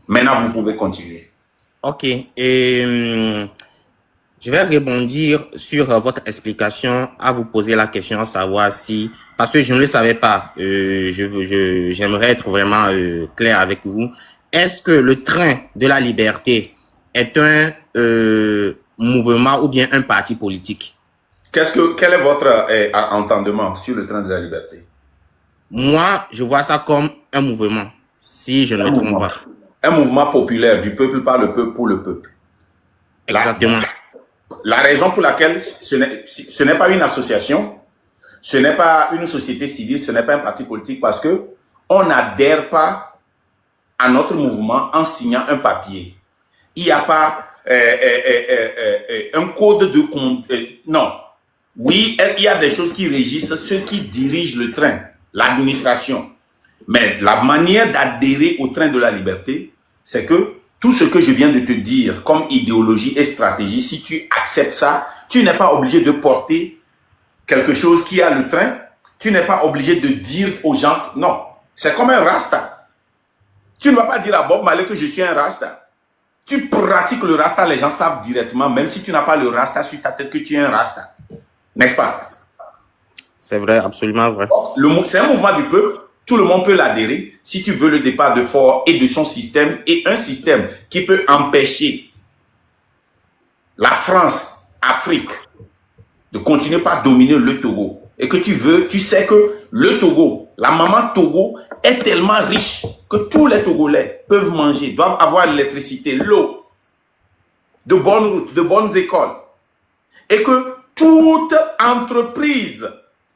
Maintenant, vous pouvez continuer. Ok. Et je vais rebondir sur votre explication, à vous poser la question, à savoir si, parce que je ne le savais pas, j'aimerais être vraiment clair avec vous. Est-ce que le train de la liberté est un mouvement ou bien un parti politique? Quel est votre entendement sur le train de la liberté? Moi, je vois ça comme un mouvement, si je ne me trompe pas. Un mouvement populaire, du peuple par le peuple pour le peuple. Exactement. La raison pour laquelle ce n'est pas une association, ce n'est pas une société civile, ce n'est pas un parti politique, parce que on n'adhère pas à notre mouvement en signant un papier. Il n'y a pas un code de compte. Non. Oui, il y a des choses qui régissent ceux qui dirigent le train, l'administration. Mais la manière d'adhérer au train de la liberté, c'est que tout ce que je viens de te dire comme idéologie et stratégie, si tu acceptes ça, tu n'es pas obligé de porter quelque chose qui a le train. Tu n'es pas obligé de dire aux gens, non, c'est comme un rasta. Tu ne vas pas dire à Bob Marley que je suis un rasta. Tu pratiques le rasta, les gens savent directement, même si tu n'as pas le rasta sur ta tête, que tu es un rasta. N'est-ce pas? C'est vrai, absolument vrai. C'est un mouvement du peuple. Tout le monde peut l'adhérer si tu veux le départ de Fort et de son système, et un système qui peut empêcher la France, Afrique, de continuer par dominer le Togo. Et que tu sais que le Togo, la maman Togo est tellement riche que tous les Togolais peuvent manger, doivent avoir l'électricité, l'eau, de bonnes routes, de bonnes écoles. Et que toute entreprise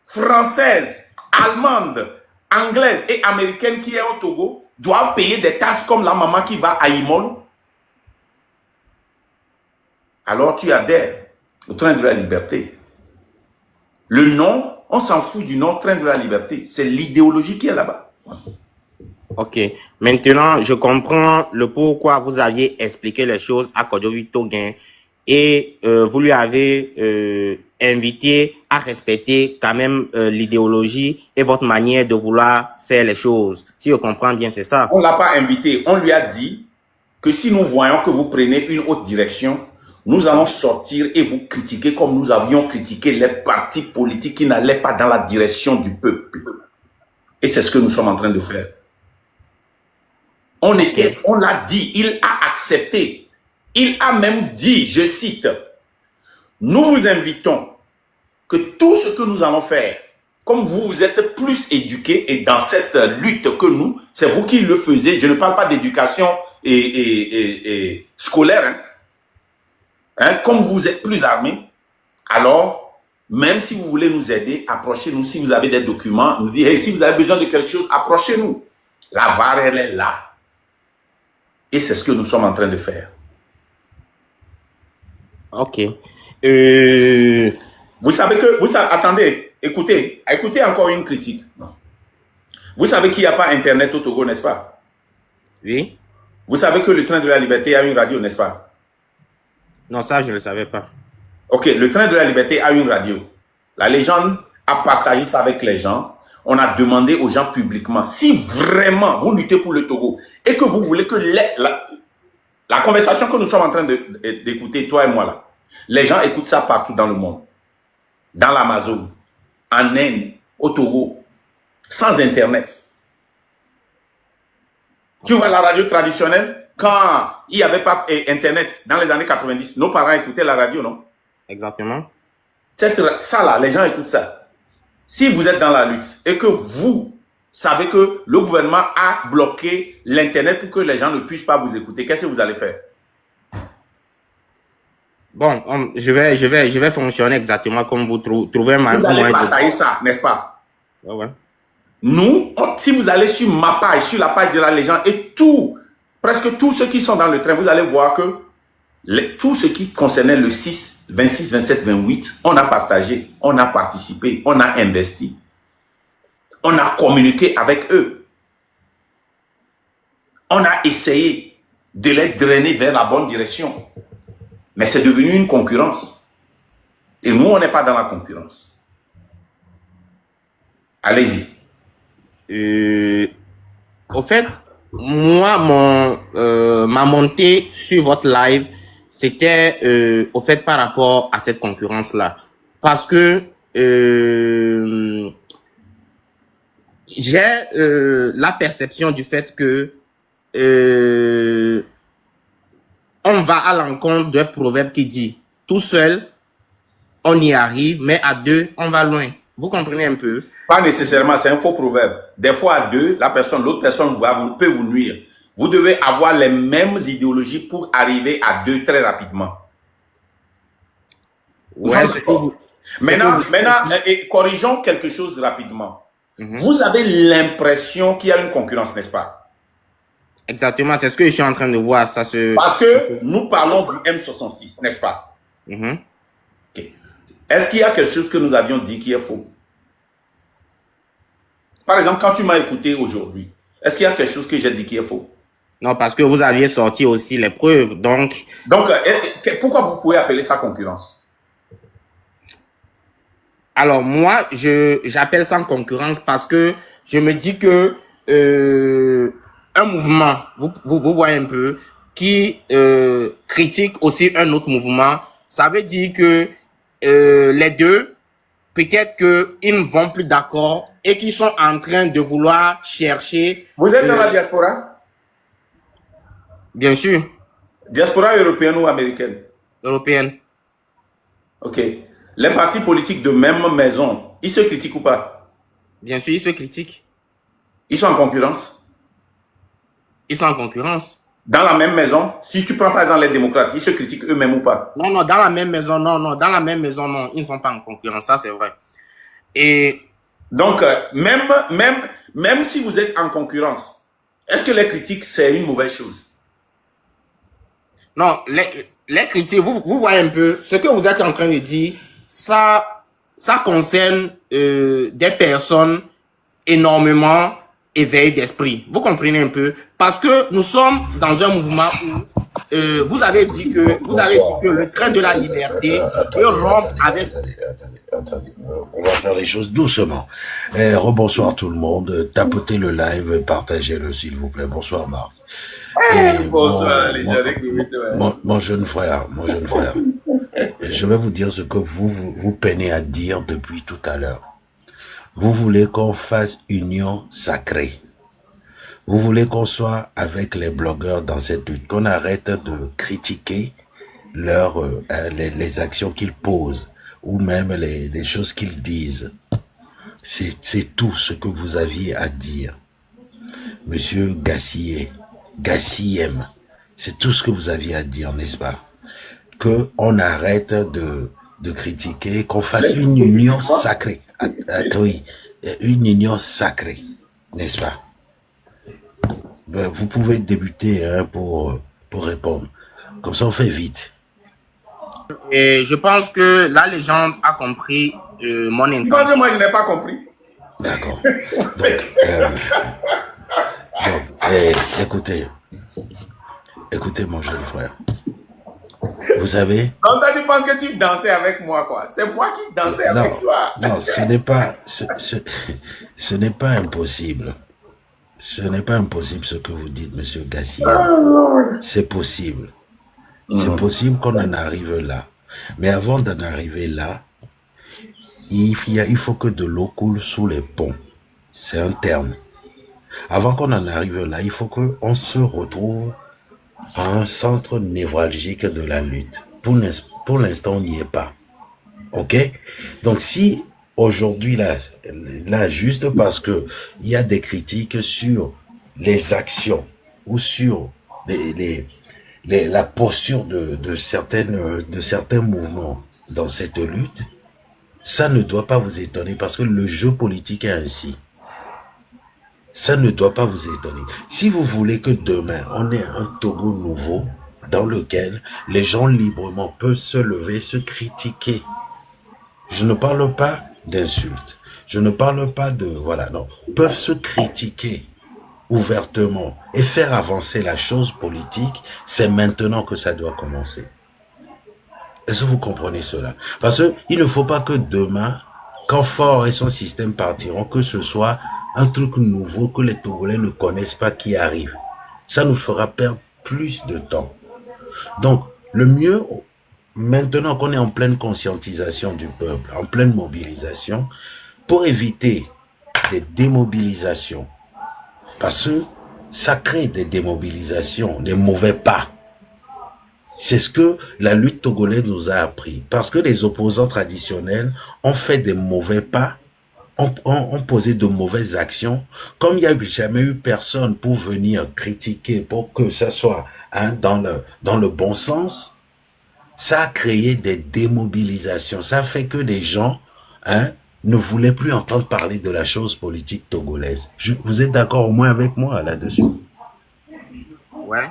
française, allemande, anglaise et américaine qui est au Togo doivent payer des taxes comme la maman qui va à Imol. Alors tu adhères au train de la liberté. Le nom, on s'en fout du nom train de la liberté. C'est l'idéologie qui est là-bas. Ok. Maintenant, je comprends le pourquoi vous aviez expliqué les choses à Kojovi Toguin et vous lui avez invité à respecter quand même l'idéologie et votre manière de vouloir faire les choses. Si je comprends bien, c'est ça. On ne l'a pas invité. On lui a dit que si nous voyons que vous prenez une autre direction, nous allons sortir et vous critiquer comme nous avions critiqué les partis politiques qui n'allaient pas dans la direction du peuple. Et c'est ce que nous sommes en train de faire. On l'a dit, il a accepté. Il a même dit, je cite, « Nous vous invitons que tout ce que nous allons faire, comme vous êtes plus éduqués et dans cette lutte que nous, c'est vous qui le faisiez. Je ne parle pas d'éducation et scolaire. Hein. Hein, comme vous êtes plus armés, alors, même si vous voulez nous aider, approchez-nous. Si vous avez des documents, nous dites, hey, si vous avez besoin de quelque chose, approchez-nous. La VAR, elle est là. Et c'est ce que nous sommes en train de faire. Ok. Vous savez que, attendez, écoutez encore une critique. Vous savez qu'il n'y a pas Internet au Togo, n'est-ce pas? Oui. Vous savez que le train de la liberté a une radio, n'est-ce pas? Non, ça, je ne le savais pas. Ok, le train de la liberté a une radio. La légende a partagé ça avec les gens. On a demandé aux gens publiquement, si vraiment vous luttez pour le Togo et que vous voulez que la conversation que nous sommes en train d'écouter, toi et moi là, les gens écoutent ça partout dans le monde. Dans l'Amazon, en Inde, au Togo, sans Internet. Tu vois la radio traditionnelle, quand il n'y avait pas Internet dans les années 90, nos parents écoutaient la radio, non? Exactement. Ça là, les gens écoutent ça. Si vous êtes dans la lutte et que vous savez que le gouvernement a bloqué l'Internet pour que les gens ne puissent pas vous écouter, qu'est-ce que vous allez faire? Bon, je vais fonctionner exactement comme vous trouvez un Vous allez partager ça, n'est-ce pas? Ouais. Nous, si vous allez sur ma page, sur la page de la légende et presque tous ceux qui sont dans le train, vous allez voir que tout ce qui concernait le 6, 26, 27, 28, on a partagé, on a participé, on a investi. On a communiqué avec eux. On a essayé de les drainer vers la bonne direction. Mais c'est devenu une concurrence. Et nous, on n'est pas dans la concurrence. Allez-y. Au fait, moi, ma montée sur votre live, c'était au fait par rapport à cette concurrence-là. Parce que j'ai la perception du fait que on va à l'encontre d'un proverbe qui dit « Tout seul, on y arrive, mais à deux, on va loin ». Vous comprenez un peu? Pas nécessairement, c'est un faux proverbe. Des fois, à deux, l'autre personne peut vous nuire. Vous devez avoir les mêmes idéologies pour arriver à deux très rapidement. Ouais, maintenant, corrigeons quelque chose rapidement. Vous avez l'impression qu'il y a une concurrence, n'est-ce pas? Exactement, c'est ce que je suis en train de voir. Parce que nous parlons du M66, n'est-ce pas? Okay. Est-ce qu'il y a quelque chose que nous avions dit qui est faux? Par exemple, quand tu m'as écouté aujourd'hui, est-ce qu'il y a quelque chose que j'ai dit qui est faux? Non, parce que vous aviez sorti aussi les preuves, donc... Donc, pourquoi vous pouvez appeler ça concurrence? Alors, moi, j'appelle ça concurrence parce que je me dis que un mouvement, vous voyez un peu, qui critique aussi un autre mouvement, ça veut dire que les deux, peut-être qu'ils ne vont plus d'accord et qu'ils sont en train de vouloir chercher... Vous êtes dans la diaspora? Bien sûr. Diaspora européenne ou américaine? Européenne. Ok. Les partis politiques de même maison, ils se critiquent ou pas? Bien sûr, ils se critiquent. Ils sont en concurrence? Ils sont en concurrence. Dans la même maison, si tu prends par exemple les démocrates, ils se critiquent eux-mêmes ou pas? Non, dans la même maison, non. Dans la même maison, non. Ils ne sont pas en concurrence, ça c'est vrai. Et donc, même si vous êtes en concurrence, est-ce que les critiques, c'est une mauvaise chose? Non, les critiques, vous voyez un peu, ce que vous êtes en train de dire, ça concerne des personnes énormément éveillées d'esprit. Vous comprenez un peu? Parce que nous sommes dans un mouvement où vous avez dit que le train de la liberté peut rompre avec... Attendez, on va faire les choses doucement. Rebonsoir tout le monde, tapotez le live, partagez-le s'il vous plaît. Bonsoir Marc. Bonsoir mon jeune frère, je vais vous dire ce que vous peinez à dire depuis tout à l'heure. Vous voulez qu'on fasse union sacrée. Vous voulez qu'on soit avec les blogueurs dans cette lutte, qu'on arrête de critiquer les actions qu'ils posent ou même les choses qu'ils disent. C'est tout ce que vous aviez à dire. Monsieur Gassiem, c'est tout ce que vous aviez à dire, n'est-ce pas? qu'on arrête de critiquer, qu'on fasse une union sacrée. Oui, une union sacrée, n'est-ce pas? Ben, vous pouvez débuter hein, pour répondre. Comme ça, on fait vite. Et je pense que la légende a compris mon Tu penses que intention. moi, je n'ai pas compris? D'accord. Donc, écoutez, mon jeune frère. Vous savez? Donc, toi, tu penses que tu dansais avec moi, quoi. C'est moi qui dansais avec toi. Non, ce n'est pas impossible. Ce n'est pas impossible ce que vous dites, monsieur Gassia. C'est possible. C'est possible qu'on en arrive là. Mais avant d'en arriver là, il faut que de l'eau coule sous les ponts. C'est un terme. Avant qu'on en arrive là, il faut qu'on se retrouve à un centre névralgique de la lutte. Pour l'instant, on n'y est pas. OK? Donc, si aujourd'hui, là, juste parce que il y a des critiques sur les actions ou sur la posture de certains mouvements dans cette lutte, ça ne doit pas vous étonner parce que le jeu politique est ainsi. Ça ne doit pas vous étonner. Si vous voulez que demain, on ait un Togo nouveau dans lequel les gens librement peuvent se lever, se critiquer. Je ne parle pas d'insultes. Je ne parle pas de... Voilà, non. Peuvent se critiquer ouvertement et faire avancer la chose politique, c'est maintenant que ça doit commencer. Est-ce que vous comprenez cela? Parce qu'il ne faut pas que demain, quand Faure et son système partiront, que ce soit un truc nouveau que les Togolais ne connaissent pas qui arrive. Ça nous fera perdre plus de temps. Donc, le mieux, maintenant qu'on est en pleine conscientisation du peuple, en pleine mobilisation, pour éviter des démobilisations, parce que ça crée des démobilisations, des mauvais pas. C'est ce que la lutte togolaise nous a appris. Parce que les opposants traditionnels ont fait des mauvais pas, ont posé de mauvaises actions. Comme il n'y a jamais eu personne pour venir critiquer, pour que ça soit hein, dans le bon sens, ça a créé des démobilisations. Ça fait que les gens hein, ne voulaient plus entendre parler de la chose politique togolaise. Vous êtes d'accord au moins avec moi là-dessus? Ouais.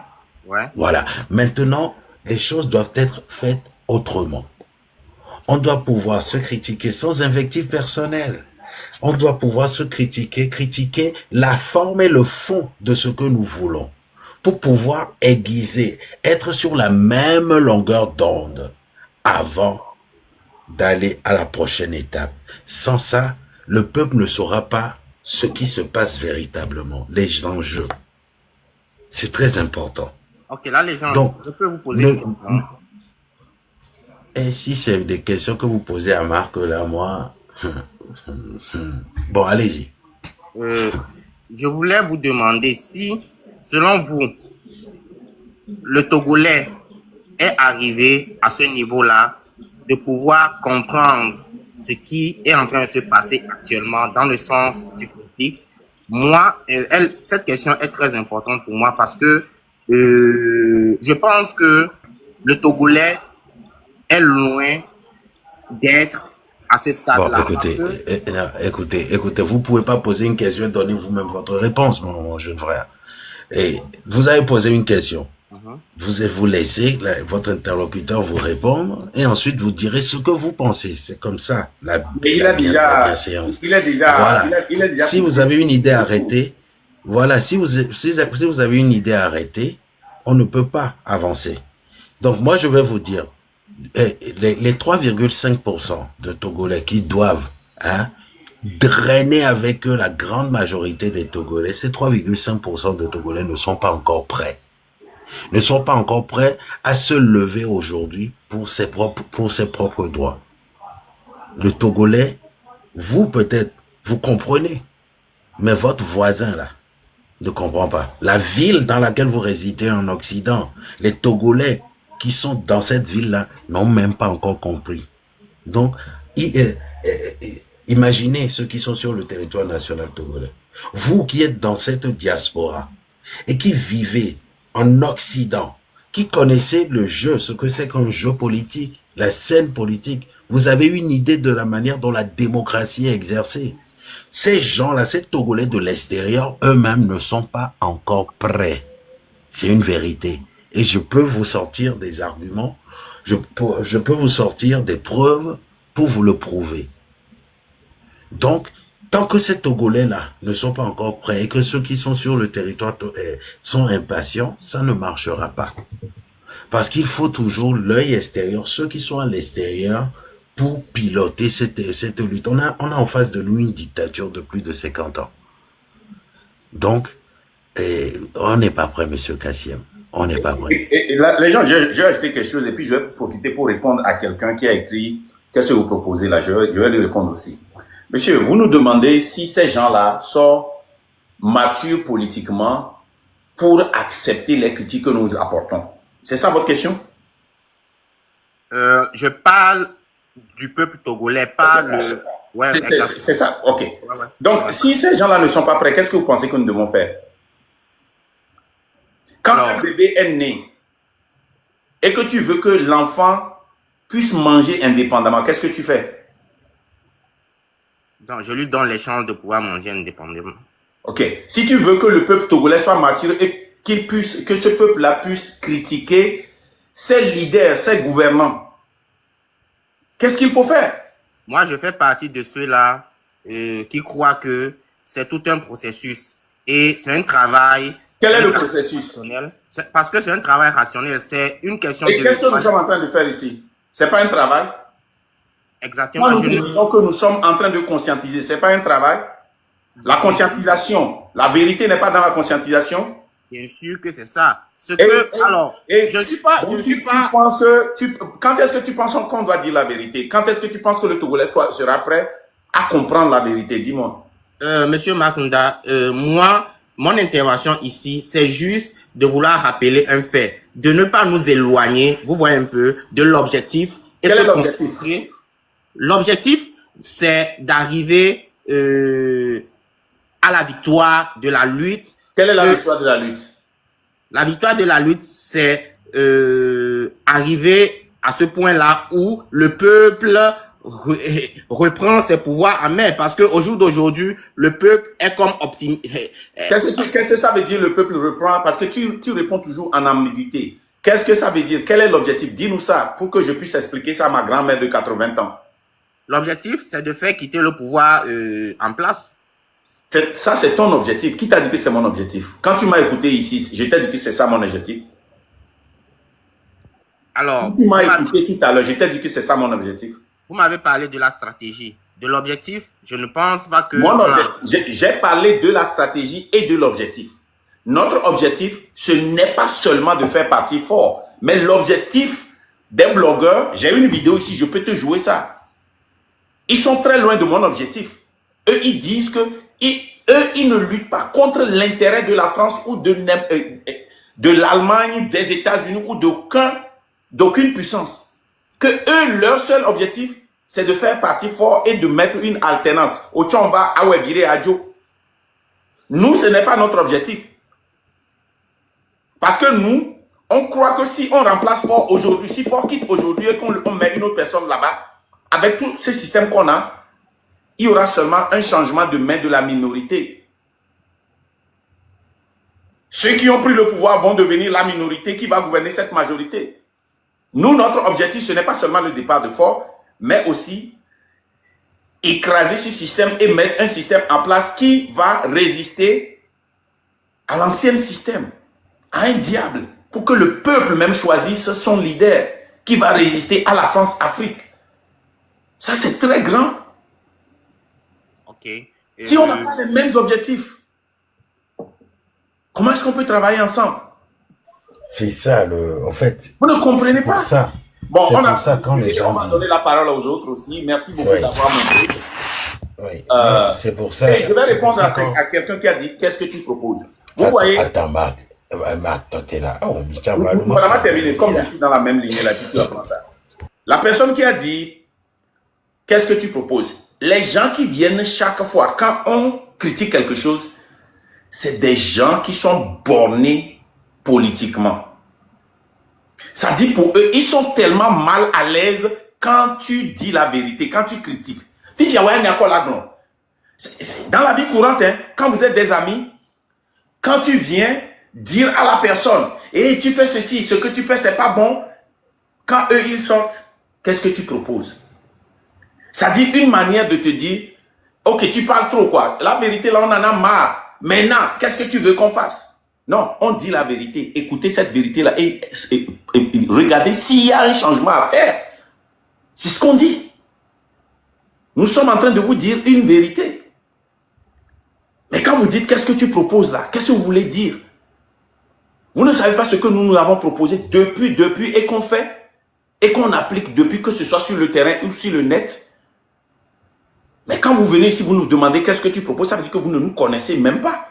Voilà. Maintenant, les choses doivent être faites autrement. On doit pouvoir se critiquer sans invective personnelle. On doit pouvoir se critiquer la forme et le fond de ce que nous voulons. Pour pouvoir aiguiser, être sur la même longueur d'onde avant d'aller à la prochaine étape. Sans ça, le peuple ne saura pas ce qui se passe véritablement, les enjeux. C'est très important. Ok, là, les gens, Donc, je peux vous poser une question. Et si c'est des questions que vous posez à Marc, là, moi... Bon, allez-y. Je voulais vous demander si, selon vous, le Togolais est arrivé à ce niveau-là de pouvoir comprendre ce qui est en train de se passer actuellement dans le sens du politique. Moi, cette question est très importante pour moi parce que je pense que le Togolais est loin d'être à ce stade-là. Bon, écoutez, vous pouvez pas poser une question et donner vous-même votre réponse, mon jeune frère. Et vous avez posé une question. Vous laissez votre interlocuteur vous répondre et ensuite vous direz ce que vous pensez. C'est comme ça, la bienséance. Voilà. Si vous avez une idée arrêtée, voilà, si vous avez une idée arrêtée, on ne peut pas avancer. Donc moi, je vais vous dire, les 3,5% de Togolais qui doivent drainer avec eux la grande majorité des Togolais, ces 3,5% de Togolais ne sont pas encore prêts. Ne sont pas encore prêts à se lever aujourd'hui pour ses propres droits. Le Togolais, vous peut-être, vous comprenez, mais votre voisin là ne comprend pas. La ville dans laquelle vous résidez en Occident, les Togolais qui sont dans cette ville-là n'ont même pas encore compris. Donc, imaginez ceux qui sont sur le territoire national togolais. Vous qui êtes dans cette diaspora et qui vivez en Occident, qui connaissez le jeu, ce que c'est qu'un jeu politique, la scène politique. Vous avez une idée de la manière dont la démocratie est exercée. Ces gens-là, ces Togolais de l'extérieur, eux-mêmes ne sont pas encore prêts. C'est une vérité. Et je peux vous sortir des arguments, je peux vous sortir des preuves pour vous le prouver. Donc, tant que ces Togolais-là ne sont pas encore prêts et que ceux qui sont sur le territoire sont impatients, ça ne marchera pas. Parce qu'il faut toujours l'œil extérieur, ceux qui sont à l'extérieur, pour piloter cette lutte. On a en face de nous une dictature de plus de 50 ans. Donc, on n'est pas prêt, monsieur Kassiem. On n'est pas prêt. Et là, les gens, je vais ajouter quelque chose et puis je vais profiter pour répondre à quelqu'un qui a écrit « Qu'est-ce que vous proposez là ?» Je vais lui répondre aussi. Monsieur, vous nous demandez si ces gens-là sont matures politiquement pour accepter les critiques que nous apportons. C'est ça votre question? Je parle du peuple togolais, pas le... Ouais, c'est ça, ok. Ouais. Donc, si ces gens-là ne sont pas prêts, qu'est-ce que vous pensez que nous devons faire? Quand un bébé est né et que tu veux que l'enfant puisse manger indépendamment, qu'est-ce que tu fais? Donc, je lui donne les chances de pouvoir manger indépendamment. Ok. Si tu veux que le peuple togolais soit mature et que ce peuple-là puisse critiquer ses leaders, ses gouvernants, qu'est-ce qu'il faut faire? Moi, je fais partie de ceux-là qui croient que c'est tout un processus et c'est un travail. Quel est le processus? Parce que c'est un travail rationnel. C'est une question de... Et qu'est-ce que nous sommes en train de faire ici? C'est pas un travail? Exactement. Moi, nous disons que nous sommes en train de conscientiser. C'est pas un travail? La conscientisation, la vérité n'est pas dans la conscientisation? Bien sûr que c'est ça. Je suis pas... Quand est-ce que tu penses qu'on doit dire la vérité? Quand est-ce que tu penses que le Togolais sera prêt à comprendre la vérité? Dis-moi. Monsieur Makunda, moi, mon intervention ici, c'est juste de vouloir rappeler un fait, de ne pas nous éloigner, vous voyez un peu, de l'objectif. Quel est l'objectif? L'objectif, c'est d'arriver à la victoire de la lutte. Quelle est la victoire de la lutte? La victoire de la lutte, c'est arriver à ce point-là où le peuple reprend ses pouvoirs en main. Parce qu'au jour d'aujourd'hui, le peuple est comme optimiste. Qu'est-ce que ça veut dire le peuple reprend? Parce que tu réponds toujours en ambiguïté. Qu'est-ce que ça veut dire? Quel est l'objectif? Dis-nous ça pour que je puisse expliquer ça à ma grand-mère de 80 ans. L'objectif, c'est de faire quitter le pouvoir en place. Ça, c'est ton objectif. Qui t'a dit que c'est mon objectif? Quand tu m'as écouté ici, je t'ai dit que c'est ça mon objectif. Alors, tu m'as écouté tout à l'heure, je t'ai dit que c'est ça mon objectif. Vous m'avez parlé de la stratégie. De l'objectif, je ne pense pas que... J'ai parlé de la stratégie et de l'objectif. Notre objectif, ce n'est pas seulement de faire partie fort, mais l'objectif des blogueurs, j'ai une vidéo ici, je peux te jouer ça. Ils sont très loin de mon objectif. Eux, ils disent que ils ne luttent pas contre l'intérêt de la France ou de l'Allemagne, des États-Unis ou d'aucune puissance. Que eux, leur seul objectif, c'est de faire partie fort et de mettre une alternance. Au Tchamba, à Webire, à Djo. Nous, ce n'est pas notre objectif. Parce que nous, on croit que si on remplace Fort aujourd'hui, si Fort quitte aujourd'hui et qu'on met une autre personne là-bas, avec tout ce système qu'on a, il y aura seulement un changement de main de la minorité. Ceux qui ont pris le pouvoir vont devenir la minorité qui va gouverner cette majorité. Nous, notre objectif, ce n'est pas seulement le départ de Fort, mais aussi écraser ce système et mettre un système en place qui va résister à l'ancien système, à un diable, pour que le peuple même choisisse son leader qui va résister à la France-Afrique. Ça, c'est très grand. Si on n'a pas les mêmes objectifs, comment est-ce qu'on peut travailler ensemble? C'est ça, en fait. Vous ne comprenez pas ça. Bon, c'est pour ça quand les gens on va donner la parole aux autres aussi. Merci beaucoup d'avoir montré. Oui, c'est pour ça. Je vais répondre à quelqu'un qui a dit, qu'est-ce que tu proposes? Vous voyez. Attends, Marc, toi, t'es là. Oh, on va terminer. Comme je suis dans la même ligne, là, tu apprends ça. La personne qui a dit, qu'est-ce que tu proposes? Les gens qui viennent chaque fois, quand on critique quelque chose, c'est des gens qui sont bornés politiquement. Ça dit pour eux, ils sont tellement mal à l'aise quand tu dis la vérité, quand tu critiques. Dans la vie courante, hein, quand vous êtes des amis, quand tu viens dire à la personne, et tu fais ceci, ce que tu fais, c'est pas bon, quand eux, ils sortent, qu'est-ce que tu proposes? Ça dit une manière de te dire, ok, tu parles trop, quoi. La vérité, là, on en a marre. Maintenant, qu'est-ce que tu veux qu'on fasse? Non, on dit la vérité. Écoutez cette vérité-là et regardez s'il y a un changement à faire. C'est ce qu'on dit. Nous sommes en train de vous dire une vérité. Mais quand vous dites, qu'est-ce que tu proposes là? Qu'est-ce que vous voulez dire? Vous ne savez pas ce que nous avons proposé depuis, et qu'on fait, et qu'on applique depuis, que ce soit sur le terrain ou sur le net. Mais quand vous venez ici, vous nous demandez qu'est-ce que tu proposes, ça veut dire que vous ne nous connaissez même pas.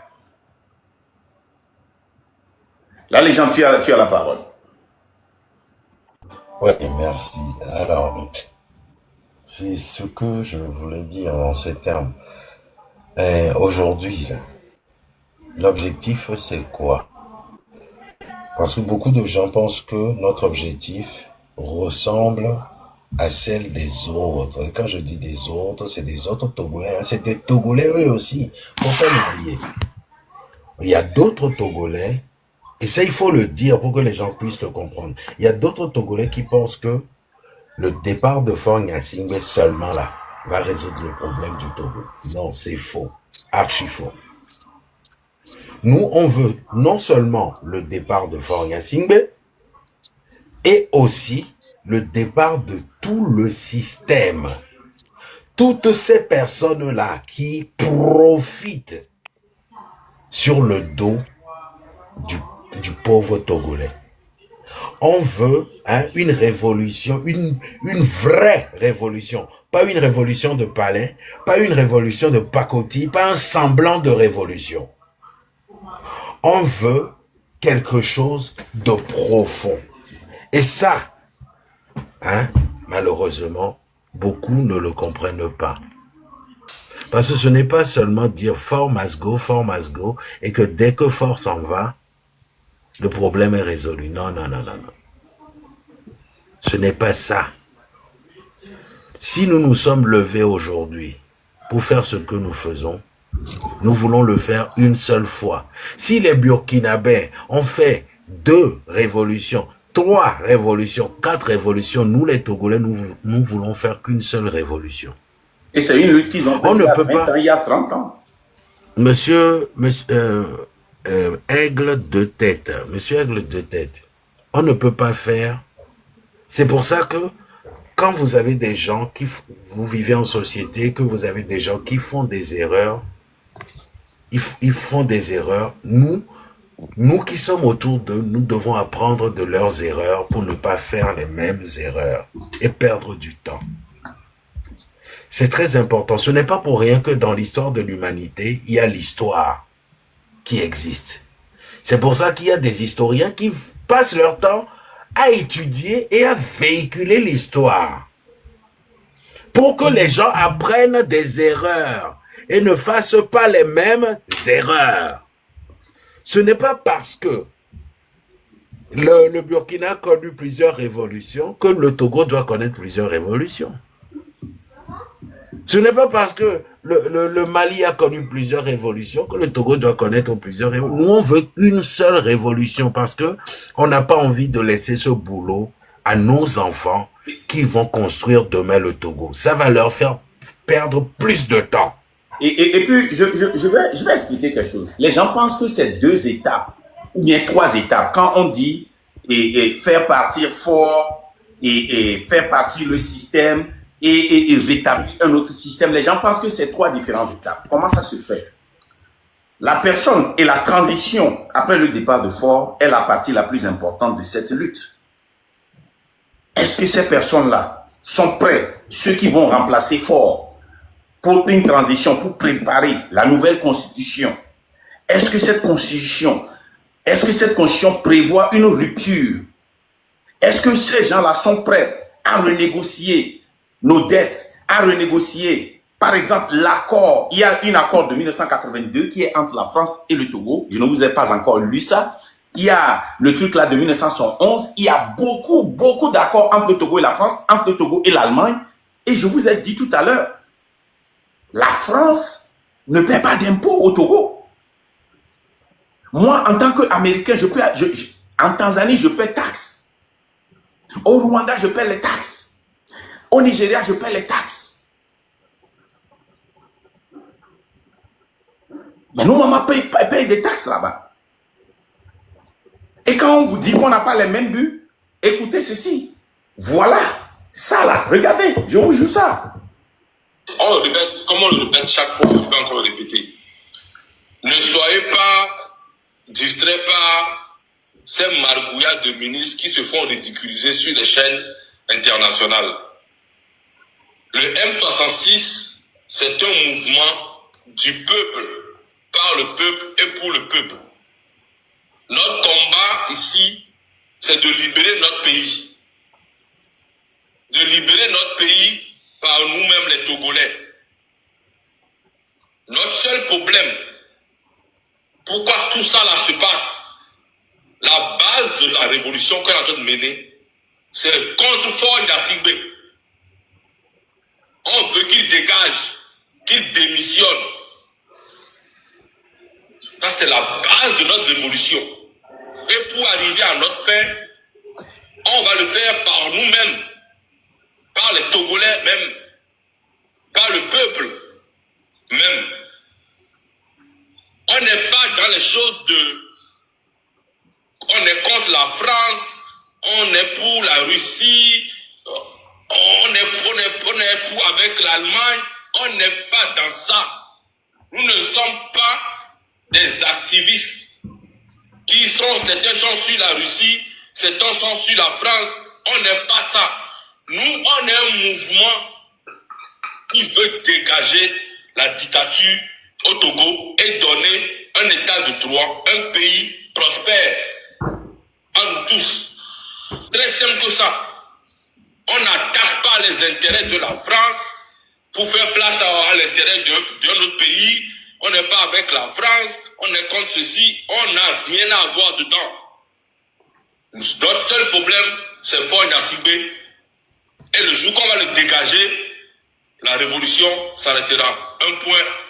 Là, les gens, tu as la parole. Oui, merci. Alors, c'est ce que je voulais dire en ces termes. Aujourd'hui, l'objectif, c'est quoi? Parce que beaucoup de gens pensent que notre objectif ressemble à celle des autres. Et quand je dis des autres, c'est des autres Togolais. C'est des Togolais eux aussi. Faut pas l'oublier. Il y a d'autres Togolais, et ça il faut le dire pour que les gens puissent le comprendre. Il y a d'autres Togolais qui pensent que le départ de Faure Gnassingbé seulement là va résoudre le problème du Togo. Non, c'est faux. Archi faux. Nous, on veut non seulement le départ de Faure Gnassingbé, et aussi le départ de tout le système. Toutes ces personnes-là qui profitent sur le dos du pauvre Togolais. On veut une révolution, une vraie révolution. Pas une révolution de palais, pas une révolution de pacotille, pas un semblant de révolution. On veut quelque chose de profond. Et ça, malheureusement, beaucoup ne le comprennent pas. Parce que ce n'est pas seulement dire Faure must go, et que dès que Faure s'en va, le problème est résolu. Non, non, non, non, non. Ce n'est pas ça. Si nous nous sommes levés aujourd'hui pour faire ce que nous faisons, nous voulons le faire une seule fois. Si les Burkinabés ont fait 2 révolutions, 3 révolutions, 4 révolutions, nous les Togolais, nous voulons faire qu'une seule révolution. Et c'est une lutte qu'ils ont fait il y a 30 ans. Monsieur Aigle de Tête, on ne peut pas faire. C'est pour ça que quand vous avez des gens vous vivez en société, que vous avez des gens qui font des erreurs, ils font des erreurs. Nous qui sommes autour d'eux, nous devons apprendre de leurs erreurs pour ne pas faire les mêmes erreurs et perdre du temps. C'est très important. Ce n'est pas pour rien que dans l'histoire de l'humanité, il y a l'histoire qui existe. C'est pour ça qu'il y a des historiens qui passent leur temps à étudier et à véhiculer l'histoire. Pour que les gens apprennent des erreurs et ne fassent pas les mêmes erreurs. Ce n'est pas parce que le Burkina a connu plusieurs révolutions que le Togo doit connaître plusieurs révolutions. Ce n'est pas parce que le Mali a connu plusieurs révolutions que le Togo doit connaître plusieurs révolutions. Nous, on veut une seule révolution parce que on n'a pas envie de laisser ce boulot à nos enfants qui vont construire demain le Togo. Ça va leur faire perdre plus de temps. Et puis, je vais expliquer quelque chose. Les gens pensent que c'est 2 étapes, ou bien 3 étapes. Quand on dit et faire partir Faure, et faire partir le système, et rétablir un autre système, les gens pensent que c'est 3 différentes étapes. Comment ça se fait? La personne et la transition après le départ de Faure est la partie la plus importante de cette lutte. Est-ce que ces personnes-là sont prêts, ceux qui vont remplacer Faure, pour une transition, pour préparer la nouvelle constitution? Est-ce que cette constitution prévoit une rupture? Est-ce que ces gens-là sont prêts à renégocier nos dettes, à renégocier, par exemple, l'accord? Il y a un accord de 1982 qui est entre la France et le Togo. Je ne vous ai pas encore lu ça. il y a le truc là de 1911, il y a beaucoup d'accords entre le Togo et la France, entre le Togo et l'Allemagne. Et je vous ai dit tout à l'heure, la France ne paie pas d'impôts au Togo. Moi, en tant qu'Américain, en Tanzanie, je paie taxes. Au Rwanda, je paie les taxes. Au Nigeria, je paie les taxes. Mais nos mamans payent des taxes là-bas. Et quand on vous dit qu'on n'a pas les mêmes buts, écoutez ceci. Voilà, ça là, regardez, je vous joue ça. On le répète, comme on le répète chaque fois, je vais encore le répéter. Ne soyez pas distraits par ces margouillards de ministres qui se font ridiculiser sur les chaînes internationales. Le M66, c'est un mouvement du peuple, par le peuple et pour le peuple. Notre combat ici, c'est de libérer notre pays. De libérer notre pays par nous-mêmes les Togolais. Notre seul problème, pourquoi tout ça là se passe, la base de la révolution qu'on est en train de mener, c'est contre Faure Gnassingbé. On veut qu'il dégage, qu'il démissionne. Ça c'est la base de notre révolution. Et pour arriver à notre fin, on va le faire par nous-mêmes, par les Togolais même, par le peuple même. On n'est pas dans les choses de... On est contre la France, on est pour la Russie, on est pour avec l'Allemagne, on n'est pas dans ça. Nous ne sommes pas des activistes qui sont, certains sont sur la Russie, certains sont sur la France, on n'est pas ça. Nous, on est un mouvement qui veut dégager la dictature au Togo et donner un état de droit, un pays prospère à nous tous. Très simple que ça. On n'attaque pas les intérêts de la France pour faire place à l'intérêt d'un autre pays. On n'est pas avec la France, on est contre ceci, on n'a rien à voir dedans. Notre seul problème, c'est Faure Gnassingbé. Et le jour qu'on va le dégager, la révolution s'arrêtera. Un point.